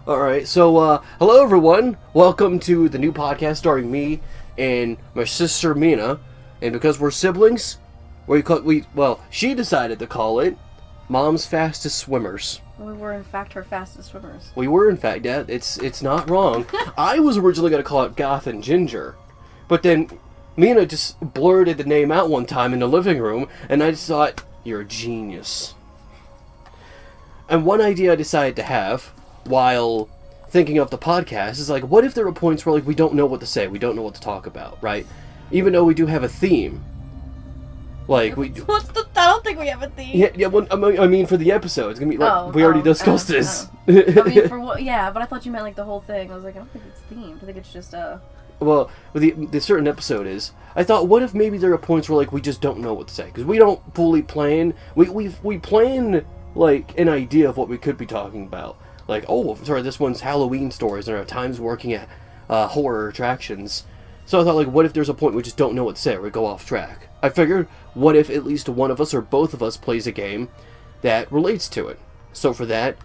Alright, so, hello everyone. Welcome to the new podcast starring me and my sister Mina. And because we're siblings, she decided to call it Mom's Fastest Swimmers. We were, in fact, her fastest swimmers. We were, in fact, yeah, it's not wrong. I was originally going to call it Goth and Ginger. But then Mina just blurted the name out one time in the living room, and I just thought, you're a genius. And one idea I decided to have while thinking of the podcast is like, what if there are points where like we don't know what to say, we don't know what to talk about, right? Even though we do have a theme. Like I don't think we have a theme. Yeah. Well, I mean, for the episode, it's gonna be like we already discussed this. I mean, for what? Yeah, but I thought you meant like the whole thing. I was like, I don't think it's themed. I think it's just Well, the certain episode is. I thought, what if maybe there are points where like we just don't know what to say because we don't fully plan. We plan like an idea of what we could be talking about. Like, oh, sorry, this one's Halloween stories, and our times working at horror attractions. So I thought, like, what if there's a point we just don't know what to say, or we go off track? I figured, what if at least one of us or both of us plays a game that relates to it? So for that,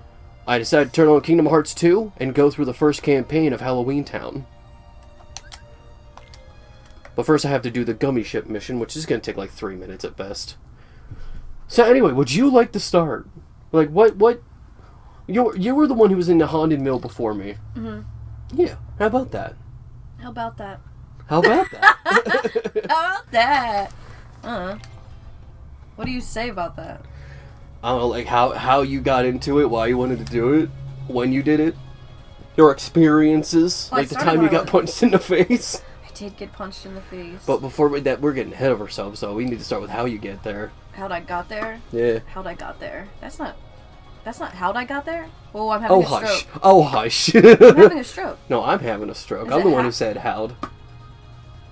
I decided to turn on Kingdom Hearts 2 and go through the first campaign of Halloween Town. But first I have to do the gummy ship mission, which is going to take like 3 minutes at best. So anyway, would you like to start? Like, what? You were the one who was in the haunted mill before me. Mm-hmm. Yeah. How about that? How about that? How about that? How about that? What do you say about that? I don't know, like how you got into it, why you wanted to do it, when you did it, your experiences, well, like the time you got punched in the face. I did get punched in the face. But before we're getting ahead of ourselves, so we need to start with how you get there. How'd I got there? Yeah. How'd I got there? That's not how'd I got there? Oh, I'm having a stroke. Oh, hush. I'm having a stroke. No, I'm having a stroke. I'm the one who said how'd.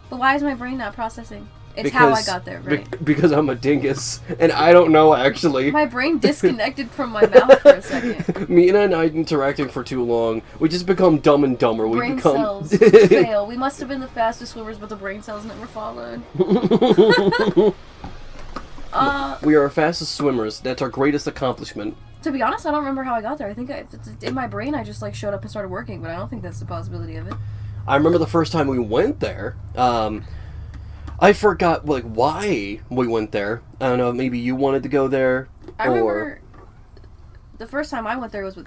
But why is my brain not processing? It's how I got there, right? Because I'm a dingus, and I don't know, actually. My brain disconnected from my mouth for a second. Mina and I interacting for too long. We just become dumb and dumber. Brain cells fail. We must have been the fastest swimmers, but the brain cells never followed. We are our fastest swimmers. That's our greatest accomplishment. To be honest, I don't remember how I got there. I think in my brain I just like showed up and started working, but I don't think that's the possibility of it. I remember the first time we went there. I forgot like why we went there. I don't know. Maybe you wanted to go there. I remember the first time I went there was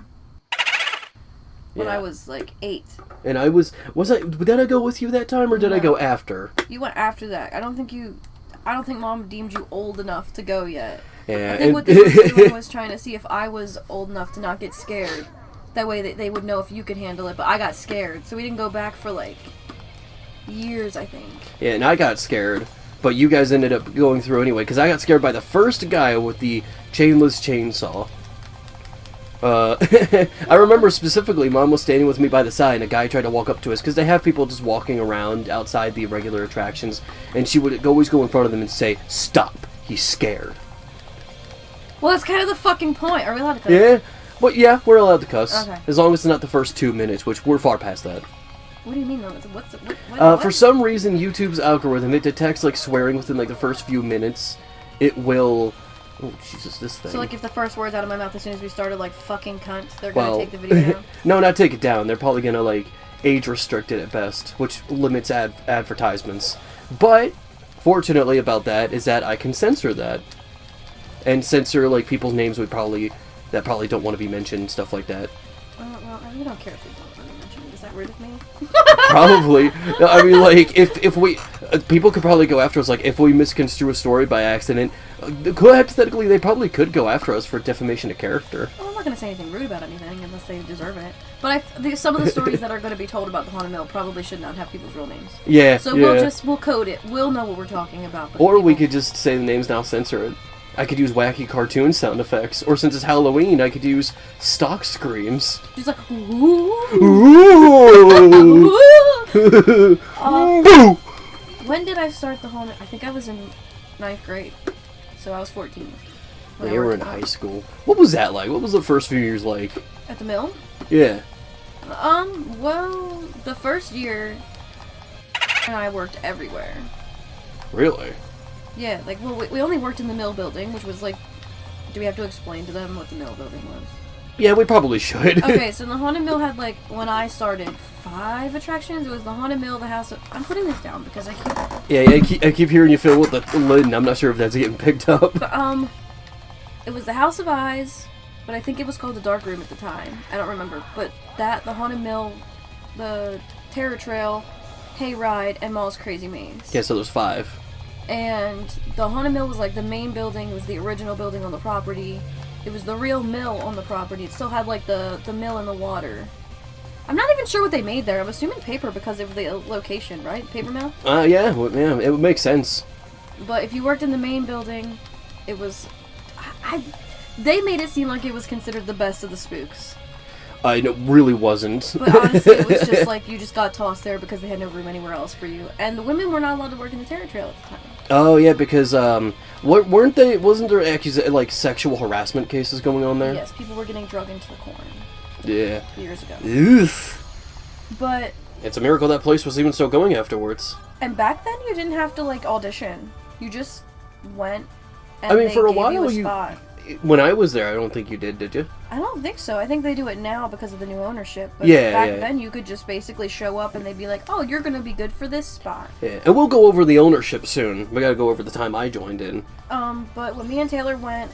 when I was like 8. And did I go with you that time or did I go after? You went after that. I don't think Mom deemed you old enough to go yet. Yeah. I think what they were doing was trying to see if I was old enough to not get scared. That way they would know if you could handle it, but I got scared, so we didn't go back for like years, I think. Yeah, and I got scared, but you guys ended up going through anyway, because I got scared by the first guy with the chainless chainsaw. I remember specifically, Mom was standing with me by the side, and a guy tried to walk up to us, because they have people just walking around outside the regular attractions, and she would always go in front of them and say, "Stop, he's scared." Well, that's kind of the fucking point. Are we allowed to cuss? Yeah, but yeah, we're allowed to cuss. Okay. As long as it's not the first 2 minutes, which we're far past that. What do you mean, though? What? For some reason, YouTube's algorithm, it detects like swearing within like the first few minutes. It will... Oh, Jesus, this thing. So, like, if the first words out of my mouth as soon as we started, like, fucking cunt, they're gonna take the video down? No, not take it down. They're probably gonna, like, age restrict it at best, which limits advertisements. But, fortunately about that, is that I can censor that. And censor, like, people's names that probably don't want to be mentioned, stuff like that. Well, we don't care if we don't want to be mentioned. Is that rude of me? Probably. I mean, like, if we... people could probably go after us, like, if we misconstrue a story by accident. Hypothetically, they probably could go after us for defamation of character. Well, I'm not going to say anything rude about anything unless they deserve it. But some of the stories that are going to be told about the Haunted Mill probably should not have people's real names. Yeah, So we'll code it. We'll know what we're talking about. Or we could just say the names now, censor it. I could use wacky cartoon sound effects. Or since it's Halloween, I could use stock screams. Just like, ooh. Ooh. Ooh. When did I start the Haunted? I think I was in 9th grade. So I was 14. You were in high school. What was that like? What was the first few years like? At the mill? Yeah. Well, the first year, and I worked everywhere. Really? Yeah, like, well, we only worked in the mill building, which was like... Do we have to explain to them what the mill building was? Yeah, we probably should. Okay, so the Haunted Mill had, like, when I started, 5 attractions. It was the Haunted Mill, the House of... I'm putting this down because I keep... Yeah, I keep hearing you fill with the lid, and I'm not sure if that's getting picked up. But, it was the House of Eyes, but I think it was called the Dark Room at the time. I don't remember. But that, the Haunted Mill, the Terror Trail, Hayride, and Mall's Crazy Maze. Yeah, so there's 5. And the Haunted Mill was, like, the main building. It was the original building on the property. It was the real mill on the property. It still had, like, the mill in the water. I'm not even sure what they made there. I'm assuming paper because of the location, right? Paper mill? Yeah, it would make sense. But if you worked in the main building, it was... they made it seem like it was considered the best of the spooks. It really wasn't. But honestly, it was just like you just got tossed there because they had no room anywhere else for you. And the women were not allowed to work in the Terror Trail at the time. Oh, yeah, because, wasn't there like, sexual harassment cases going on there? Yes, people were getting drugged into the corn. Yeah. Years ago. Oof. But... It's a miracle that place was even still going afterwards. And back then, you didn't have to, like, audition. You just went, and I mean, they for a gave while, you a spot. When I was there, I don't think you did you? I don't think so. I think they do it now because of the new ownership. But back then, you could just basically show up and they'd be like, oh, you're going to be good for this spot. Yeah, and we'll go over the ownership soon. We gotta go over the time I joined in. But when me and Taylor went,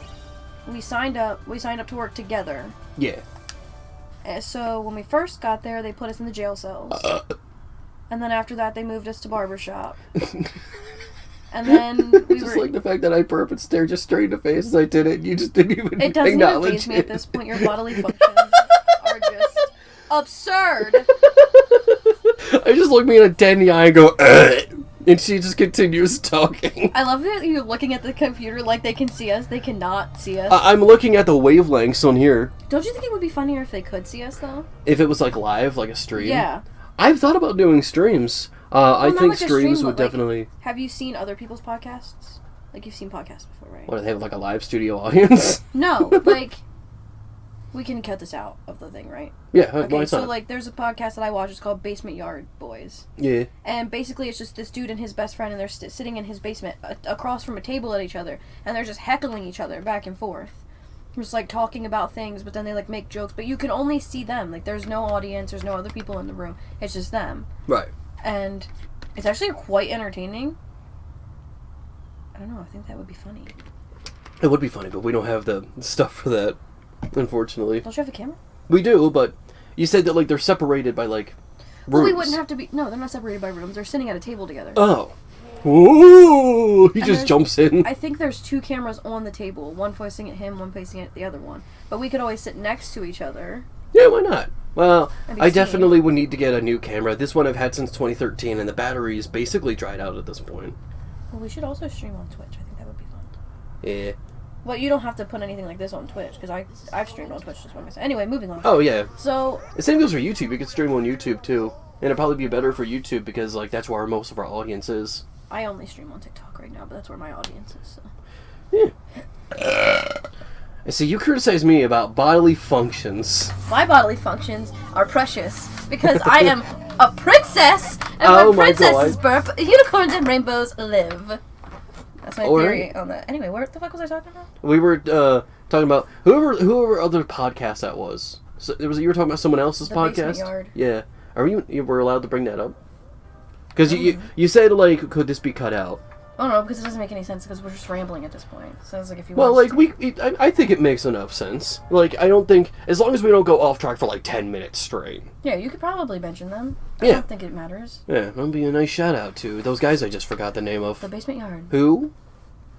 we signed up to work together. Yeah. And so when we first got there, they put us in the jail cells. And then after that, they moved us to barbershop. And then we just like the fact that I burped and stared just straight in the face as I did it, and you just didn't even It doesn't even faze me at this point. Your bodily functions are just absurd. I just look me in a dead in the eye and go, ugh, and she just continues talking. I love that you're looking at the computer like they can see us. They cannot see us. I'm looking at the wavelengths on here. Don't you think it would be funnier if they could see us, though? If it was, like, live, like a stream? Yeah. I've thought about doing streams. I think like streams stream, would definitely... Have you seen other people's podcasts? Like, you've seen podcasts before, right? What, do they have, like, a live studio audience? No, like... We can cut this out of the thing, right? Yeah, okay, why so, not? like, there's a podcast that I watch. It's called Basement Yard Boys. Yeah. And basically, it's just this dude and his best friend, and they're sitting in his basement across from a table at each other, and they're just heckling each other back and forth. Just, like, talking about things, but then they, like, make jokes. But you can only see them. Like, there's no audience. There's no other people in the room. It's just them. Right. And it's actually quite entertaining. I don't know. I think that would be funny. It would be funny, but we don't have the stuff for that, unfortunately. Don't you have a camera? We do, but you said that, like, they're separated by, like, rooms. Well, we wouldn't have to be... No, they're not separated by rooms. They're sitting at a table together. Oh. Ooh! He just jumps in. I think there's 2 cameras on the table. One facing at him, one facing at the other one. But we could always sit next to each other. Yeah, why not? Well, I seen. definitely would need to get a new camera. This one I've had since 2013, and the battery's basically dried out at this point. Well, we should also stream on Twitch. I think that would be fun. Yeah. Well, you don't have to put anything like this on Twitch, because I've streamed on Twitch just by myself. Anyway, moving on. Oh, yeah. So... The same goes for YouTube. You could stream on YouTube, too. And it'd probably be better for YouTube, because, like, that's where most of our audience is. I only stream on TikTok right now, but that's where my audience is, so... Yeah. And see, you criticize me about bodily functions. My bodily functions are precious, because I am a princess, and where princesses burp, unicorns and rainbows live. That's my theory on that. Anyway, what the fuck was I talking about? We were talking about whoever other podcast that was. So, you were talking about someone else's podcast? Basement Yard. Yeah. You were allowed to bring that up? Because you said, like, could this be cut out? I don't know, because it doesn't make any sense, because we're just rambling at this point. So it's like if you I think it makes enough sense. Like, I don't think... As long as we don't go off track for, like, 10 minutes straight. Yeah, you could probably mention them. I don't think it matters. Yeah, that'd be a nice shout-out to those guys I just forgot the name of. The Basement Yard. Who?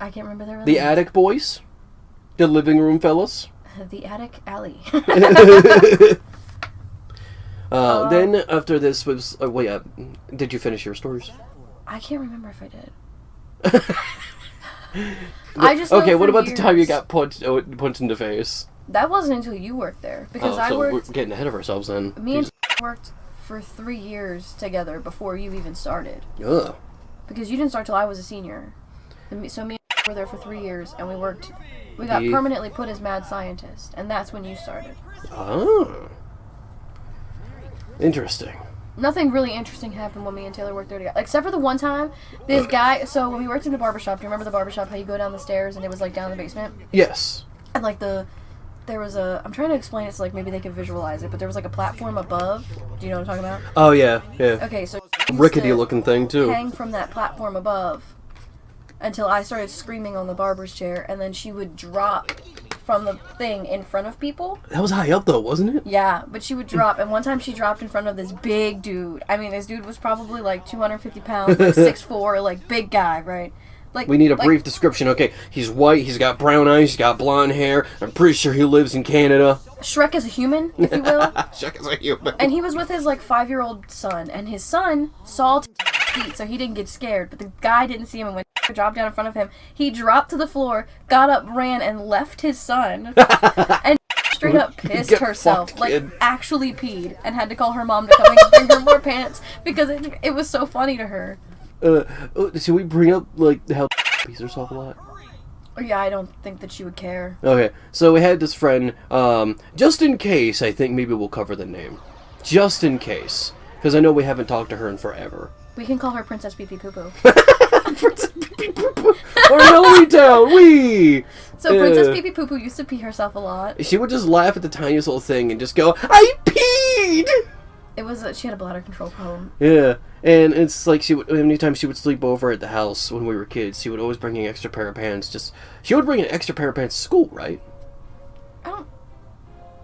I can't remember their names. The Attic Boys? The Living Room Fellas? The Attic Alley. Then, after this was... did you finish your stories? I can't remember if I did. I just okay. What about the time you got punched in the face? That wasn't until you worked there, because I worked. We're getting ahead of ourselves then. Me and worked for 3 years together before you even started. Ugh. Because you didn't start till I was a senior, so me and were there for 3 years, and we worked. We got permanently put as mad scientist, and that's when you started. Oh. Interesting. Nothing really interesting happened when me and Taylor worked there together. Except for the one time, this guy... So, when we worked in the barbershop, do you remember the barbershop, how you go down the stairs and it was, like, down in the basement? Yes. And, like, the there was a... I'm trying to explain it so, like, maybe they could visualize it, but there was, like, a platform above. Do you know what I'm talking about? Oh, yeah, yeah. Okay, so... Rickety-looking thing, too. Hang from that platform above until I started screaming on the barber's chair, and then she would drop from the thing in front of people. That was high up, though, wasn't it? Yeah, but she would drop, and one time she dropped in front of this big dude. I mean, this dude was probably, like, 250 pounds, like, 6'4", like, big guy, right? Like, we need a brief description. Okay, he's white, he's got brown eyes, he's got blonde hair. I'm pretty sure he lives in Canada. Shrek is a human, if you will. Shrek is a human. And he was with his, like, 5-year-old son, and his son saw feet, so he didn't get scared, but the guy didn't see him, and when dropped down in front of him, he dropped to the floor, got up, ran, and left his son, and straight up pissed herself, fucked, like, kid. actually peed, and had to call her mom to come and bring her more pants, because it was so funny to her. Should we bring up, like, how pees herself a lot? Oh, yeah, I don't think that she would care. Okay, so we had this friend, just in case, I think maybe we'll cover the name. Just in case. Because I know we haven't talked to her in forever. We can call her Princess Pee Pee Poo Poo. Princess Pee Pee Poo Poo! Or Melody Town, wee! So Princess Pee Pee Poo Poo used to pee herself a lot. She would just laugh at the tiniest little thing and just go, I peed! It was, she had a bladder control problem. Yeah, and it's like anytime she would sleep over at the house when we were kids, she would always bring an extra pair of pants. She would bring an extra pair of pants to school, right?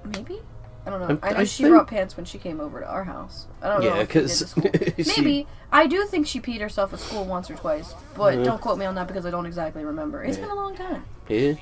Maybe? I don't know. I know she think... brought pants when she came over to our house. I don't know if she did to school. Maybe. I do think she peed herself at school once or twice, but don't quote me on that because I don't exactly remember. It's been a long time. Yeah.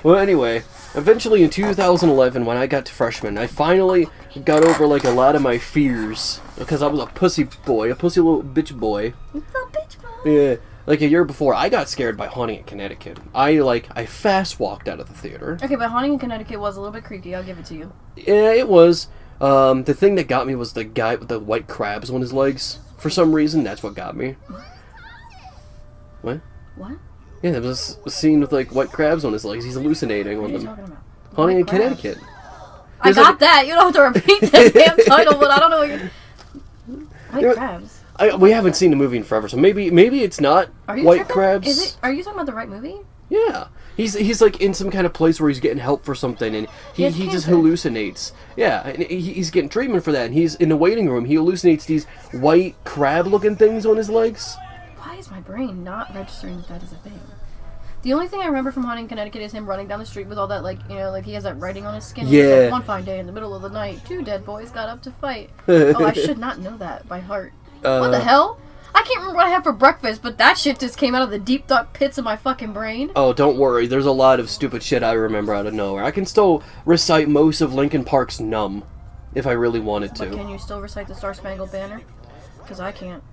Well, anyway, eventually in 2011, when I got to freshman, I finally got over, like, a lot of my fears. Because I was a pussy boy, a pussy little bitch boy. Little bitch boy. Yeah. Like, a year before, I got scared by Haunting in Connecticut. I fast walked out of the theater. Okay, but Haunting in Connecticut was a little bit creepy, I'll give it to you. Yeah, it was. The thing that got me was the guy with the white crabs on his legs. For some reason, that's what got me. What? What? Yeah, there was a scene with, like, white crabs on his legs. He's hallucinating on them. What are you talking about? Haunting in Connecticut. I got that! You don't have to repeat that damn title, but I don't know what you're... White crabs? We haven't seen the movie in forever, so maybe it's not white crabs. Are you talking about the right movie? Yeah. He's like in some kind of place where he's getting help for something, and he just hallucinates. Yeah, and he's getting treatment for that, and he's in the waiting room. He hallucinates these white crab-looking things on his legs. Why is my brain not registering that is a thing? The only thing I remember from Haunting Connecticut is him running down the street with all that, like, you know, like he has that writing on his skin. Yeah. And like, one fine day in the middle of the night, 2 dead boys got up to fight. Oh, I should not know that by heart. What the hell? I can't remember what I had for breakfast, but that shit just came out of the deep, dark pits of my fucking brain. Oh, don't worry. There's a lot of stupid shit I remember out of nowhere. I can still recite most of Linkin Park's Numb, if I really wanted to. But can you still recite the Star Spangled Banner? Because I can't.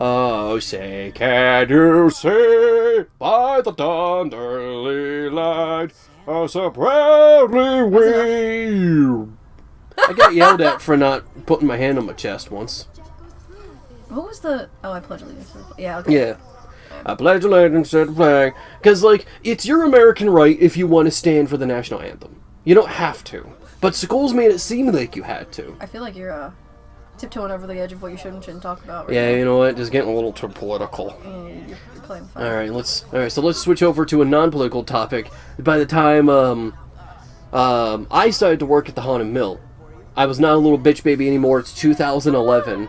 Oh, say, can you see by the dawn's early light, so proudly we... I got yelled at for not putting my hand on my chest once. What was the... Oh, I pledge allegiance. Yeah, okay. Yeah. I pledge allegiance to the flag. Because, like, it's your American right if you want to stand for the national anthem. You don't have to. But schools made it seem like you had to. I feel like you're, tiptoeing over the edge of what you should and shouldn't talk about right Yeah, now. you know what? Just getting a little too political. Yeah, you're playing fine. Alright, so let's switch over to a non-political topic. By the time, I started to work at the Haunted Mill, I was not a little bitch baby anymore. It's 2011.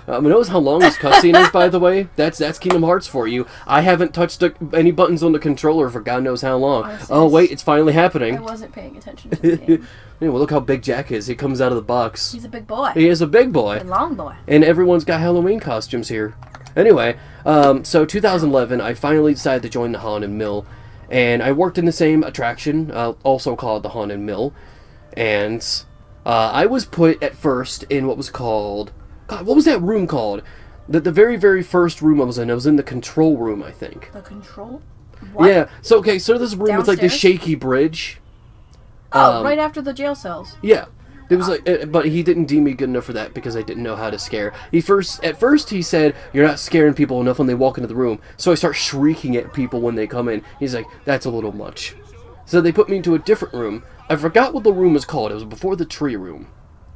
Knows how long this cutscene is, by the way? That's Kingdom Hearts for you. I haven't touched any buttons on the controller for God knows how long. Honestly, Oh, wait, it's finally happening. I wasn't paying attention to the game. Yeah, well, look how big Jack is. He comes out of the box. He's a big boy. He is a big boy. A long boy. And everyone's got Halloween costumes here. Anyway, so 2011, I finally decided to join the Haunted Mill. And I worked in the same attraction, also called the Haunted Mill. And I was put at first in what was called... God, what was that room called? The very, very first room I was in the control room, I think. The control? What? Yeah, so this room with, like, the shaky bridge. Oh, right after the jail cells. Yeah. It was like, but he didn't deem me good enough for that because I didn't know how to scare. At first he said, you're not scaring people enough when they walk into the room. So I start shrieking at people when they come in. He's like, that's a little much. So they put me into a different room. I forgot what the room was called. It was before the tree room.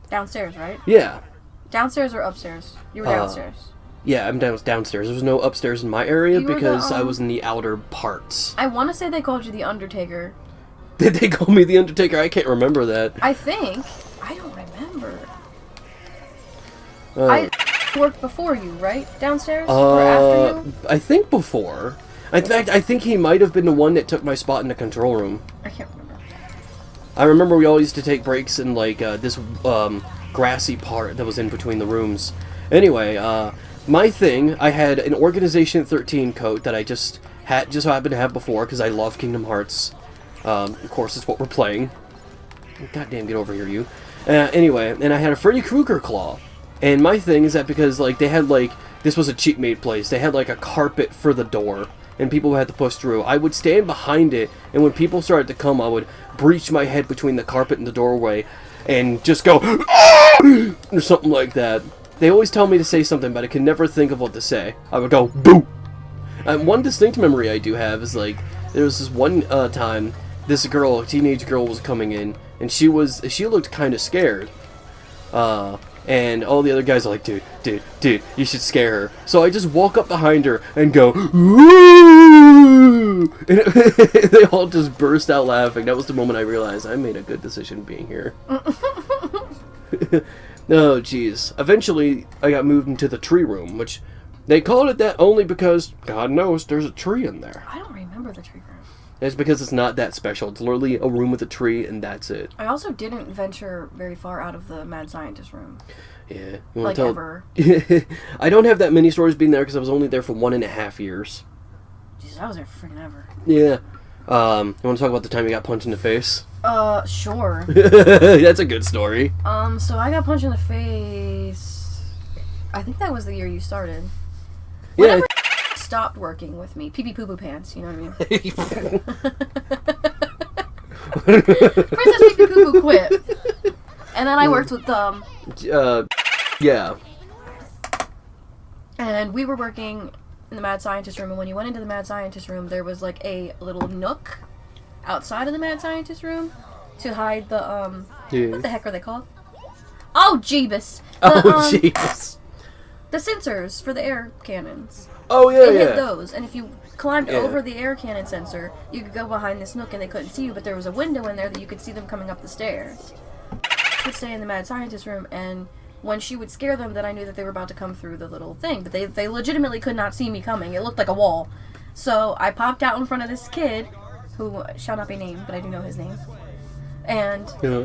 Downstairs, right? Yeah. Downstairs or upstairs? You were downstairs. Yeah, I'm downstairs. There was no upstairs in my area You were because the, I was in the outer parts. I want to say they called you the Undertaker. Did they call me the Undertaker? I can't remember that. I think. I don't remember. I worked before you, right? Downstairs? Or after you? I think before. In fact, I think he might have been the one that took my spot in the control room. I can't remember. I remember we all used to take breaks in, like, this, grassy part that was in between the rooms. Anyway, my thing, I had an Organization 13 coat that I just happened to have before, because I love Kingdom Hearts. Of course, it's what we're playing. Goddamn, get over here, you. Anyway, and I had a Freddy Krueger claw. And my thing is that because, like, they had, like, this was a cheap-made place. They had, like, a carpet for the door, and people had to push through. I would stand behind it, and when people started to come, I would breach my head between the carpet and the doorway, and just go, "Ah!" or something like that. They always tell me to say something, but I can never think of what to say. I would go, "Boo!" One distinct memory I do have is, like, there was this one time, this girl, a teenage girl, was coming in, and she looked kind of scared. And all the other guys are like, dude, you should scare her. So I just walk up behind her and go, "Ooh!" And they all just burst out laughing. That was the moment I realized I made a good decision being here. Oh, jeez. Eventually, I got moved into the tree room, which they called it that only because, God knows, there's a tree in there. I don't remember the tree room. It's because it's not that special. It's literally a room with a tree, and that's it. I also didn't venture very far out of the mad scientist room. Yeah. Like, ever. I don't have that many stories being there because I was only there for 1.5 years. Jesus, I was there freaking ever. Yeah. You want to talk about the time you got punched in the face? Sure. That's a good story. So I got punched in the face. I think that was the year you started. Yeah. Whenever stopped working with me, pee pee poo poo pants. You know what I mean? Princess pee pee poo poo quit, and then I worked with them. Yeah. And we were working in the mad scientist room, and when you went into the mad scientist room, there was like a little nook outside of the mad scientist room to hide the Yeah. what the heck are they called? Oh, Jeebus! Jeebus. The sensors for the air cannons. Oh, yeah, They yeah. hid those, and if you climbed Yeah. over the air cannon sensor, you could go behind this nook and they couldn't see you, but there was a window in there that you could see them coming up the stairs. I would stay in the mad scientist room, and when she would scare them, then I knew that they were about to come through the little thing, but they legitimately could not see me coming. It looked like a wall. So I popped out in front of this kid, who shall not be named, but I do know his name. And Yeah.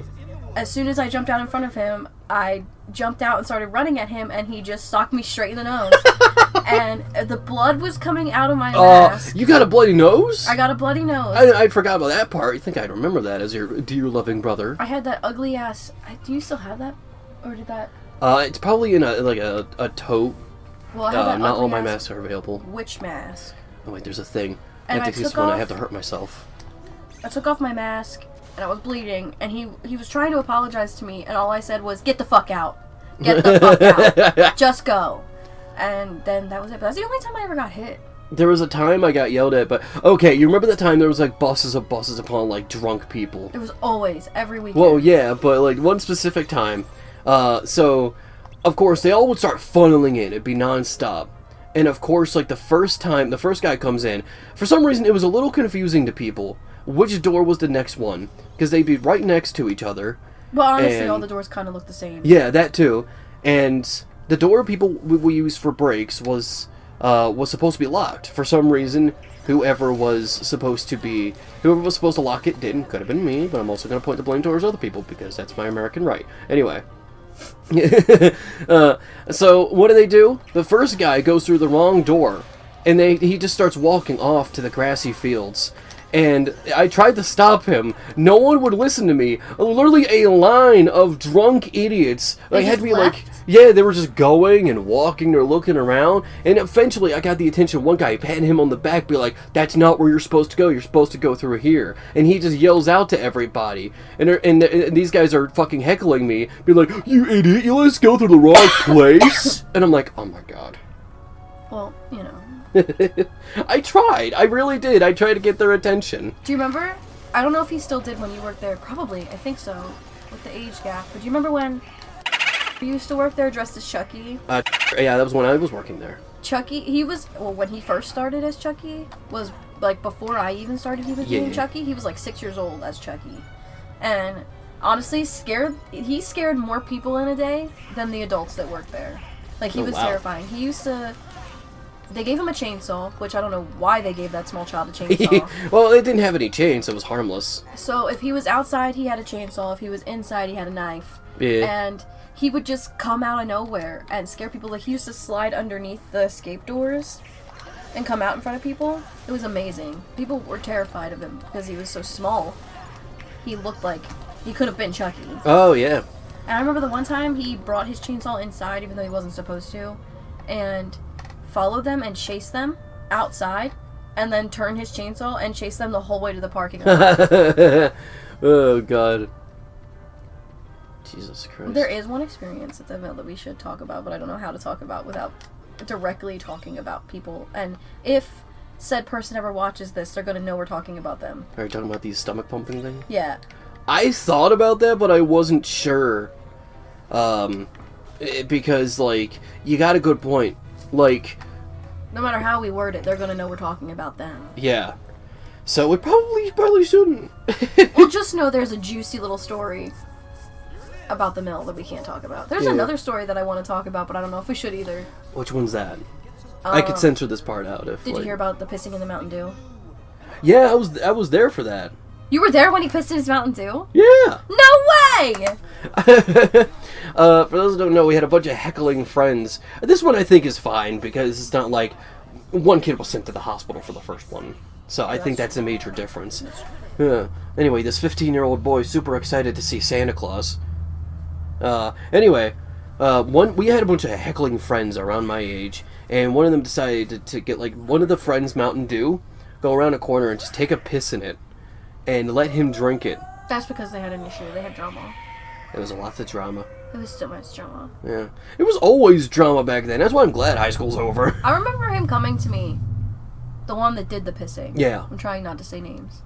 as soon as I jumped out in front of him, I jumped out and started running at him, and he just socked me straight in the nose. And the blood was coming out of my mask. You got a bloody nose? I got a bloody nose. I forgot about that part. I think I'd remember that as your dear loving brother. I had that ugly ass. Do you still have that? Or did that? It's probably in a tote. Well, I had that not all ugly my ass masks are available. witch mask. Oh wait, there's a thing. And I I think this took one I off- have to hurt myself. I took off my mask, and I was bleeding, and he was trying to apologize to me, and all I said was, "Get the fuck out. Get the fuck out. Just go." And then that was it. But that's the only time I ever got hit. There was a time I got yelled at, but okay, you remember the time there was like buses upon like drunk people? It was always, every weekend. Well, yeah, but like one specific time. So, of course, they all would start funneling in. It'd be nonstop. And of course, like the first guy comes in, for some reason it was a little confusing to people which door was the next one, because they'd be right next to each other. Well, honestly, and all the doors kind of look the same. yeah, that too. And the door people we use for breaks was supposed to be locked. For some reason, whoever was supposed to lock it didn't. Could have been me, but I'm also going to point the blame towards other people because that's my American right. Anyway. So what do? The first guy goes through the wrong door, and he just starts walking off to the grassy fields. And I tried to stop him. No one would listen to me. Literally a line of drunk idiots. They had just me left? like, yeah, they were just going and walking or looking around. And eventually I got the attention of one guy, patting him on the back, be like, "That's not where you're supposed to go. You're supposed to go through here." And he just yells out to everybody. And these guys are fucking heckling me, be like, "You idiot, you let us go through the wrong place." And I'm like, oh my god. Well, you know. I tried. I really did. I tried to get their attention. Do you remember? I don't know if he still did when you worked there. Probably. I think so. With the age gap. But do you remember when you used to work there dressed as Chucky? Yeah, that was when I was working there. Chucky, when he first started as Chucky, was like, before I even started being Chucky, he was, like, 6 years old as Chucky. And, honestly, he scared more people in a day than the adults that worked there. Like, he was terrifying. He used to... They gave him a chainsaw, which I don't know why they gave that small child a chainsaw. Well, it didn't have any chains, so it was harmless. So if he was outside, he had a chainsaw. If he was inside, he had a knife. Yeah. And he would just come out of nowhere and scare people. Like, he used to slide underneath the escape doors and come out in front of people. It was amazing. People were terrified of him because he was so small. He looked like he could have been Chucky. Oh, yeah. And I remember the one time he brought his chainsaw inside, even though he wasn't supposed to, and followed them and chased them outside, and then turned his chainsaw and chased them the whole way to the parking lot. Oh, God. Jesus Christ. There is one experience at the mill that we should talk about, but I don't know how to talk about without directly talking about people. And if said person ever watches this, they're going to know we're talking about them. Are you talking about the stomach pumping thing? Yeah. I thought about that, but I wasn't sure. Because, like, you got a good point. Like, no matter how we word it, they're going to know we're talking about them. Yeah. So we probably shouldn't. Well, just know there's a juicy little story about the mill that we can't talk about. There's another story that I want to talk about, but I don't know if we should either. Which one's that? I could censor this part out if. Did you hear about the pissing in the Mountain Dew? Yeah, I was there for that. You were there when he pissed in his Mountain Dew? Yeah. No way! For those who don't know, we had a bunch of heckling friends. This one I think is fine because it's not like one kid was sent to the hospital for the first one. So I think that's a major difference. Anyway, this 15-year-old boy is super excited to see Santa Claus. Anyway, we had a bunch of heckling friends around my age, and one of them decided to get, like, one of the friends' Mountain Dew, go around a corner and just take a piss in it, and let him drink it. That's because they had an issue. They had drama. It was a lot of drama. It was so much drama. Yeah. It was always drama back then. That's why I'm glad high school's over. I remember him coming to me. The one that did the pissing. Yeah. I'm trying not to say names.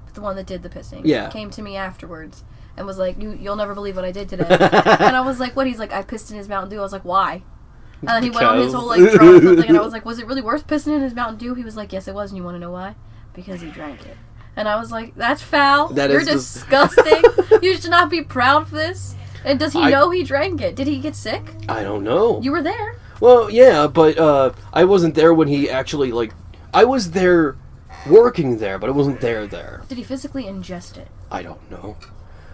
But the one that did the pissing. Yeah. Came to me afterwards and was like, you'll never believe what I did today. And I was like, what? He's like, I pissed in his Mountain Dew. I was like, why? And then he went on his whole, like, drama thing, and I was like, was it really worth pissing in his Mountain Dew? He was like, yes, it was, and you want to know why? Because he drank it. And I was like, that's foul. You're disgusting. You should not be proud of this. And does he know he drank it? Did he get sick? I don't know. You were there. Well, yeah, but I wasn't there when he actually, like... I was there working there, but I wasn't there. Did he physically ingest it? I don't know.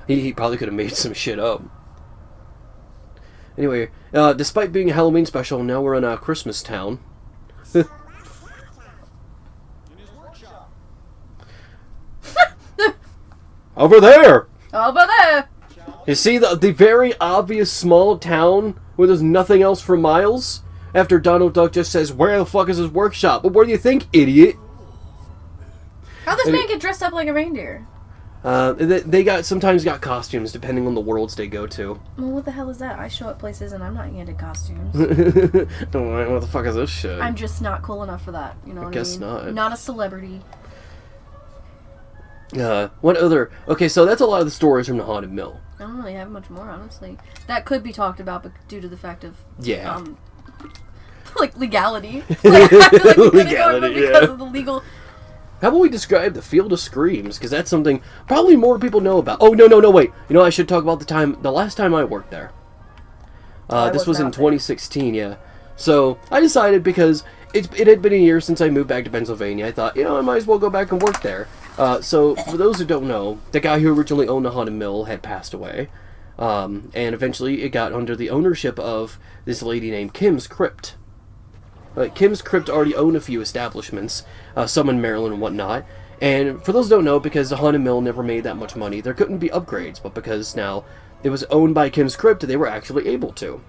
He probably could have made some shit up. Anyway, despite being a Halloween special, now we're in a Christmas town. Over there! Over there! You see the very obvious small town where there's nothing else for miles? After Donald Duck just says, where the fuck is his workshop? Well, where do you think, idiot? How'd this man get dressed up like a reindeer? They sometimes got costumes depending on the worlds they go to. Well, what the hell is that? I show up places and I'm not into costumes. What the fuck is this shit? I'm just not cool enough for that. You know what I mean? Guess not. Not a celebrity. What other... Okay, so that's a lot of the stories from the Haunted Mill. I don't really have much more, honestly. That could be talked about, but due to the fact of... Yeah. Like, legality. Like, I feel like we couldn't talk about because of the legal... How about we describe the Field of Screams? Because that's something probably more people know about. Oh, no, wait. You know, I should talk about the last time I worked there. This was in 2016, yeah. So, I decided because it had been a year since I moved back to Pennsylvania, I thought, I might as well go back and work there. So, for those who don't know, the guy who originally owned the Haunted Mill had passed away. And eventually it got under the ownership of this lady named Kim's Crypt. Kim's Crypt already owned a few establishments, some in Maryland and whatnot. And for those who don't know, because the Haunted Mill never made that much money, there couldn't be upgrades. But because now it was owned by Kim's Crypt, they were actually able to.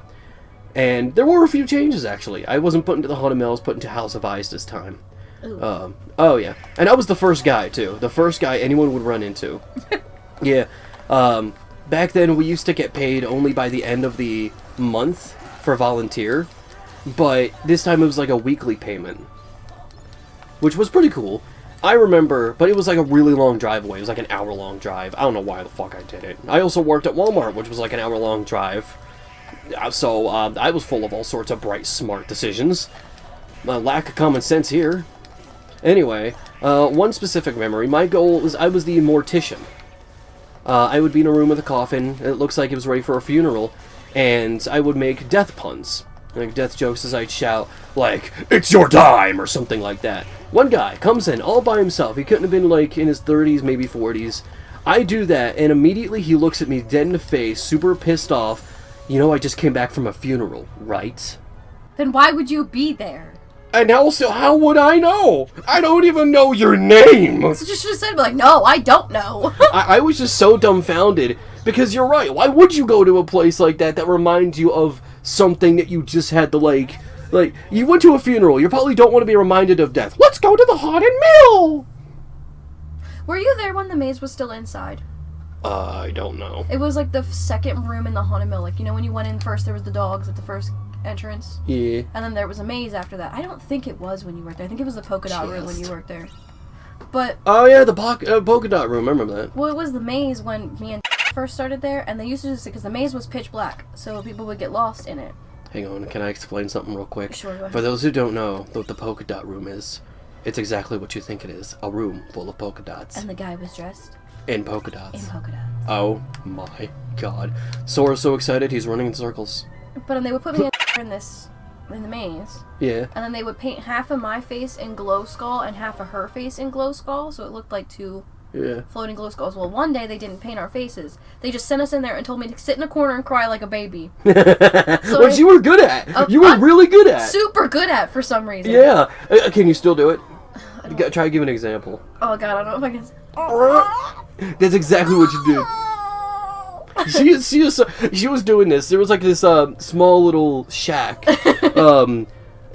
And there were a few changes, actually. I wasn't put into the Haunted Mill, I was put into House of Eyes this time. Oh, yeah. And I was the first guy, too. The first guy anyone would run into. Yeah. Back then, we used to get paid only by the end of the month for volunteer. But this time it was like a weekly payment. Which was pretty cool. I remember, but it was like a really long drive away. It was like an hour-long drive. I don't know why the fuck I did it. I also worked at Walmart, which was like an hour-long drive. So, I was full of all sorts of bright, smart decisions. Lack of common sense here. Anyway, one specific memory. My goal was I was the mortician. I would be in a room with a coffin, and it looks like it was ready for a funeral, and I would make death puns. Like death jokes as I'd shout, like, "It's your time!" or something like that. One guy comes in all by himself. He couldn't have been, like, in his 30s, maybe 40s. I do that, and immediately he looks at me dead in the face, super pissed off. You know, I just came back from a funeral, right? Then why would you be there? And also, how would I know? I don't even know your name! So you should have said, like, no, I don't know. I was just so dumbfounded, because you're right. Why would you go to a place like that that reminds you of something that you just had to, like, you went to a funeral. You probably don't want to be reminded of death. Let's go to the Haunted Mill! Were you there when the maze was still inside? I don't know. It was, like, the second room in the Haunted Mill. Like, you know when you went in first, there was the dogs at the first entrance? Yeah. And then there was a maze after that. I don't think it was when you worked there. I think it was the polka dot room when you worked there. But... Oh, yeah, the polka dot room. I remember that. Well, it was the maze when me and first started there, and they used to just... Because the maze was pitch black, so people would get lost in it. Hang on, can I explain something real quick? Sure, go ahead. For those who don't know what the polka dot room is, it's exactly what you think it is. A room full of polka dots. And the guy was dressed? In polka dots. In polka dots. Oh my god. Sora's so excited, he's running in circles. But then they would put me in the maze. Yeah. And then they would paint half of my face in glow skull and half of her face in glow skull, so it looked like two floating glow skulls. Well, one day they didn't paint our faces. They just sent us in there and told me to sit in a corner and cry like a baby. So Which you were good at. You were really good at. Super good at for some reason. Yeah. Can you still do it? Try to give an example. Oh god, I don't know if I can. That's exactly what you did. She was doing this. There was like this small little shack.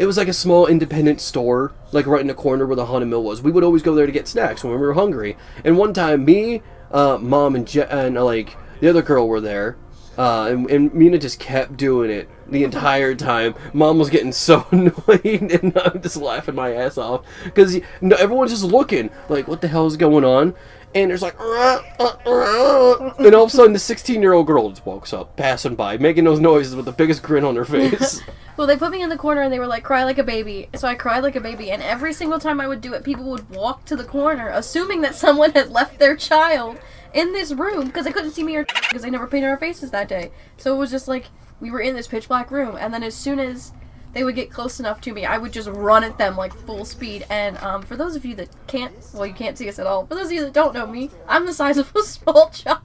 It was like a small independent store, like right in the corner where the Haunted Mill was. We would always go there to get snacks when we were hungry. And one time, me, Mom, and like the other girl were there. And Mina just kept doing it the entire time. Mom was getting so annoyed, and I'm just laughing my ass off. Because everyone's just looking, like, what the hell is going on? And there's like, and all of a sudden, the 16-year-old girl just walks up, passing by, making those noises with the biggest grin on her face. Well, they put me in the corner, and they were like, cry like a baby. So I cried like a baby, and every single time I would do it, people would walk to the corner, assuming that someone had left their child in this room, because they couldn't see me or because they never painted our faces that day. So it was just like, we were in this pitch black room, and then as soon as they would get close enough to me, I would just run at them like full speed. And for those of you that can't, well, you can't see us at all. For those of you that don't know me, I'm the size of a small child.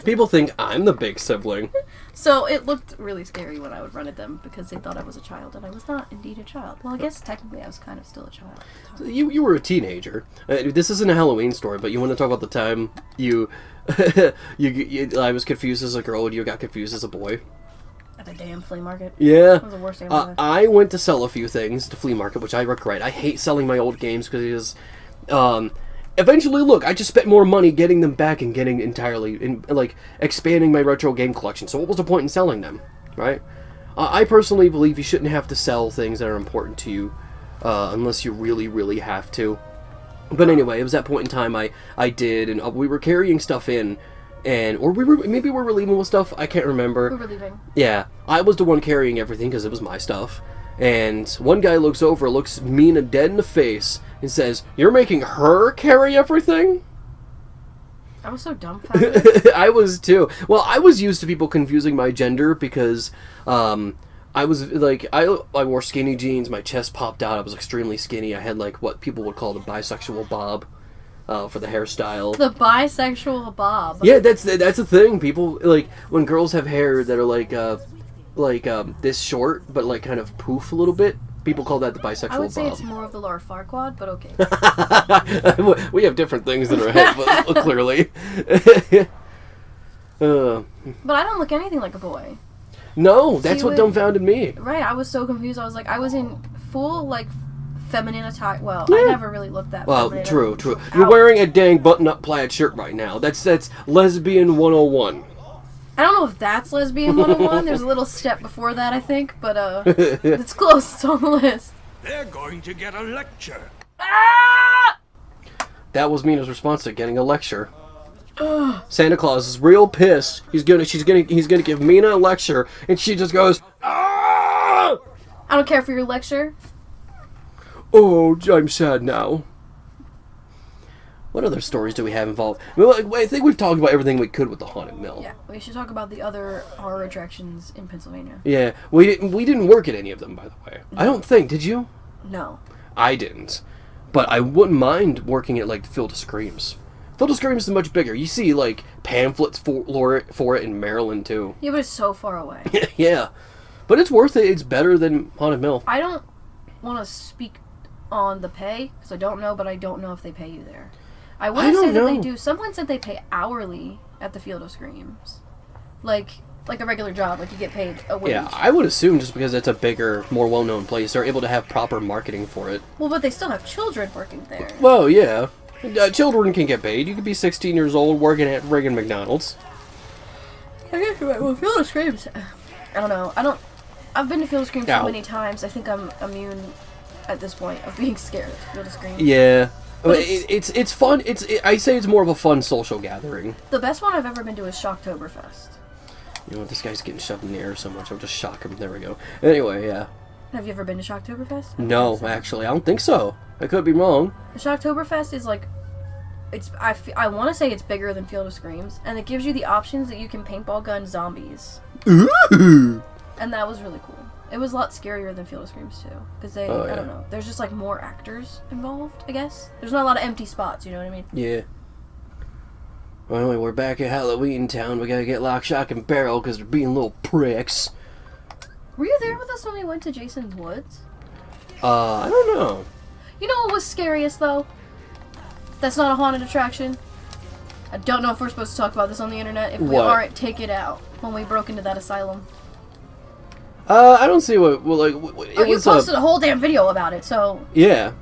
People think I'm the big sibling. So it looked really scary when I would run at them because they thought I was a child, and I was not indeed a child. Well, I guess technically I was kind of still a child. You were a teenager. This isn't a Halloween story, but you want to talk about the time I was confused as a girl and you got confused as a boy? At the damn flea market? Yeah. That was the worst day of my life. I went to sell a few things to flea market, which I regret. I hate selling my old games because eventually, look, I just spent more money getting them back and getting expanding my retro game collection. So what was the point in selling them, right? I personally believe you shouldn't have to sell things that are important to you unless you really, really have to. But anyway, it was that point in time I did, and we were carrying stuff in. Or maybe we were leaving with stuff. I can't remember. We were leaving. Yeah, I was the one carrying everything because it was my stuff. And one guy looks Mina dead in the face, and says, "You're making her carry everything?" I was so dumbfounded. I was too. Well, I was used to people confusing my gender because I was like I wore skinny jeans. My chest popped out. I was extremely skinny. I had like what people would call the bisexual bob. For the hairstyle. The bisexual bob. Yeah, that's a thing. People like when girls have hair that are like this short, but like kind of poof a little bit. People call that the bisexual bob. I would say it's more of the Lard Farquaad, but okay. We have different things in our head, but clearly. But I don't look anything like a boy. No, that's what dumbfounded me. Right, I was so confused. I was like, I was in full like feminine attire. Well, yeah. I never really looked that. Well, feminine. true. You're wearing a dang button-up plaid shirt right now. That's lesbian 101. I don't know if that's lesbian 101. There's a little step before that, I think, but it's close. It's on the list. They're going to get a lecture. Ah! That was Mina's response to getting a lecture. Santa Claus is real pissed. He's gonna give Mina a lecture, and she just goes, "Ah!" I don't care for your lecture. Oh, I'm sad now. What other stories do we have involved? I think we've talked about everything we could with the Haunted Mill. Yeah, we should talk about the other horror attractions in Pennsylvania. Yeah, we didn't work at any of them, by the way. I don't think. Did you? No. I didn't. But I wouldn't mind working at, like, Field of Screams. Field of Screams is much bigger. You see, like, pamphlets for it in Maryland, too. Yeah, but it's so far away. Yeah. But it's worth it. It's better than Haunted Mill. I don't want to speak on the pay, because I don't know, but I don't know if they pay you there. I wouldn't say that they do. Someone said they pay hourly at the Field of Screams. Like a regular job, like you get paid a wage. Yeah, I would assume just because it's a bigger, more well-known place, they're able to have proper marketing for it. Well, but they still have children working there. Well, yeah. Children can get paid. You could be 16 years old working at friggin' McDonald's. I guess you're right. Well, Field of Screams, I don't know. I've been to Field of Screams so many times, I think I'm immune at this point of being scared of Field of Screams. Yeah. It's fun. I say it's more of a fun social gathering. The best one I've ever been to is Shocktoberfest. You know what? This guy's getting shoved in the air so much. I'll just shock him. There we go. Anyway, yeah. Have you ever been to Shocktoberfest? No, actually, I don't think so. I could be wrong. The Shocktoberfest is like, I want to say it's bigger than Field of Screams, and it gives you the options that you can paintball gun zombies. Ooh. And that was really cool. It was a lot scarier than Field of Screams too, because I don't know. There's just like more actors involved, I guess. There's not a lot of empty spots. You know what I mean? Yeah. Well, anyway, we're back at Halloween Town. We gotta get Lock, Shock, and Barrel because they're being little pricks. Were you there with us when we went to Jason's Woods? I don't know. You know what was scariest though? That's not a haunted attraction. I don't know if we're supposed to talk about this on the internet. If we aren't, take it out. When we broke into that asylum. I don't see what. Well, like, you posted a whole damn video about it, so. Yeah.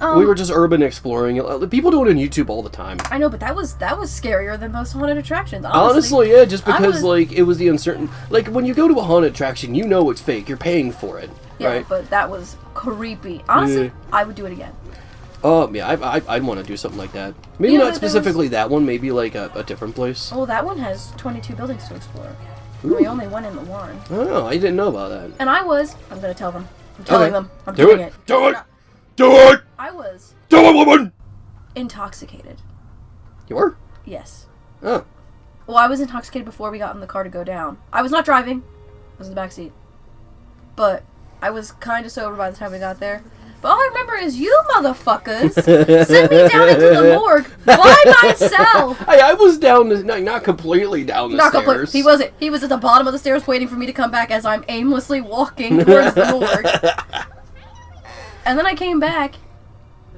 We were just urban exploring. People do it on YouTube all the time. I know, but that was scarier than most haunted attractions. Honestly, yeah, just because like it was the uncertain. Like when you go to a haunted attraction, you know it's fake. You're paying for it, right? But that was creepy. Honestly, I would do it again. Yeah, I'd want to do something like that. Maybe not specifically that one. Maybe like a different place. Oh, that one has 22 buildings to explore. We only went in the one. I don't know. I didn't know about that. And I'm gonna tell them. I'm telling them. I'm do doing it. it. Do it. Do it. I was. Do it, woman. Intoxicated. You were? Yes. Oh. Well, I was intoxicated before we got in the car to go down. I was not driving. I was in the back seat. But I was kind of sober by the time we got there. But all I remember is you motherfuckers sent me down into the morgue by myself. Hey, I was down the not completely down the stairs. He wasn't. He was at the bottom of the stairs waiting for me to come back as I'm aimlessly walking towards the morgue. And then I came back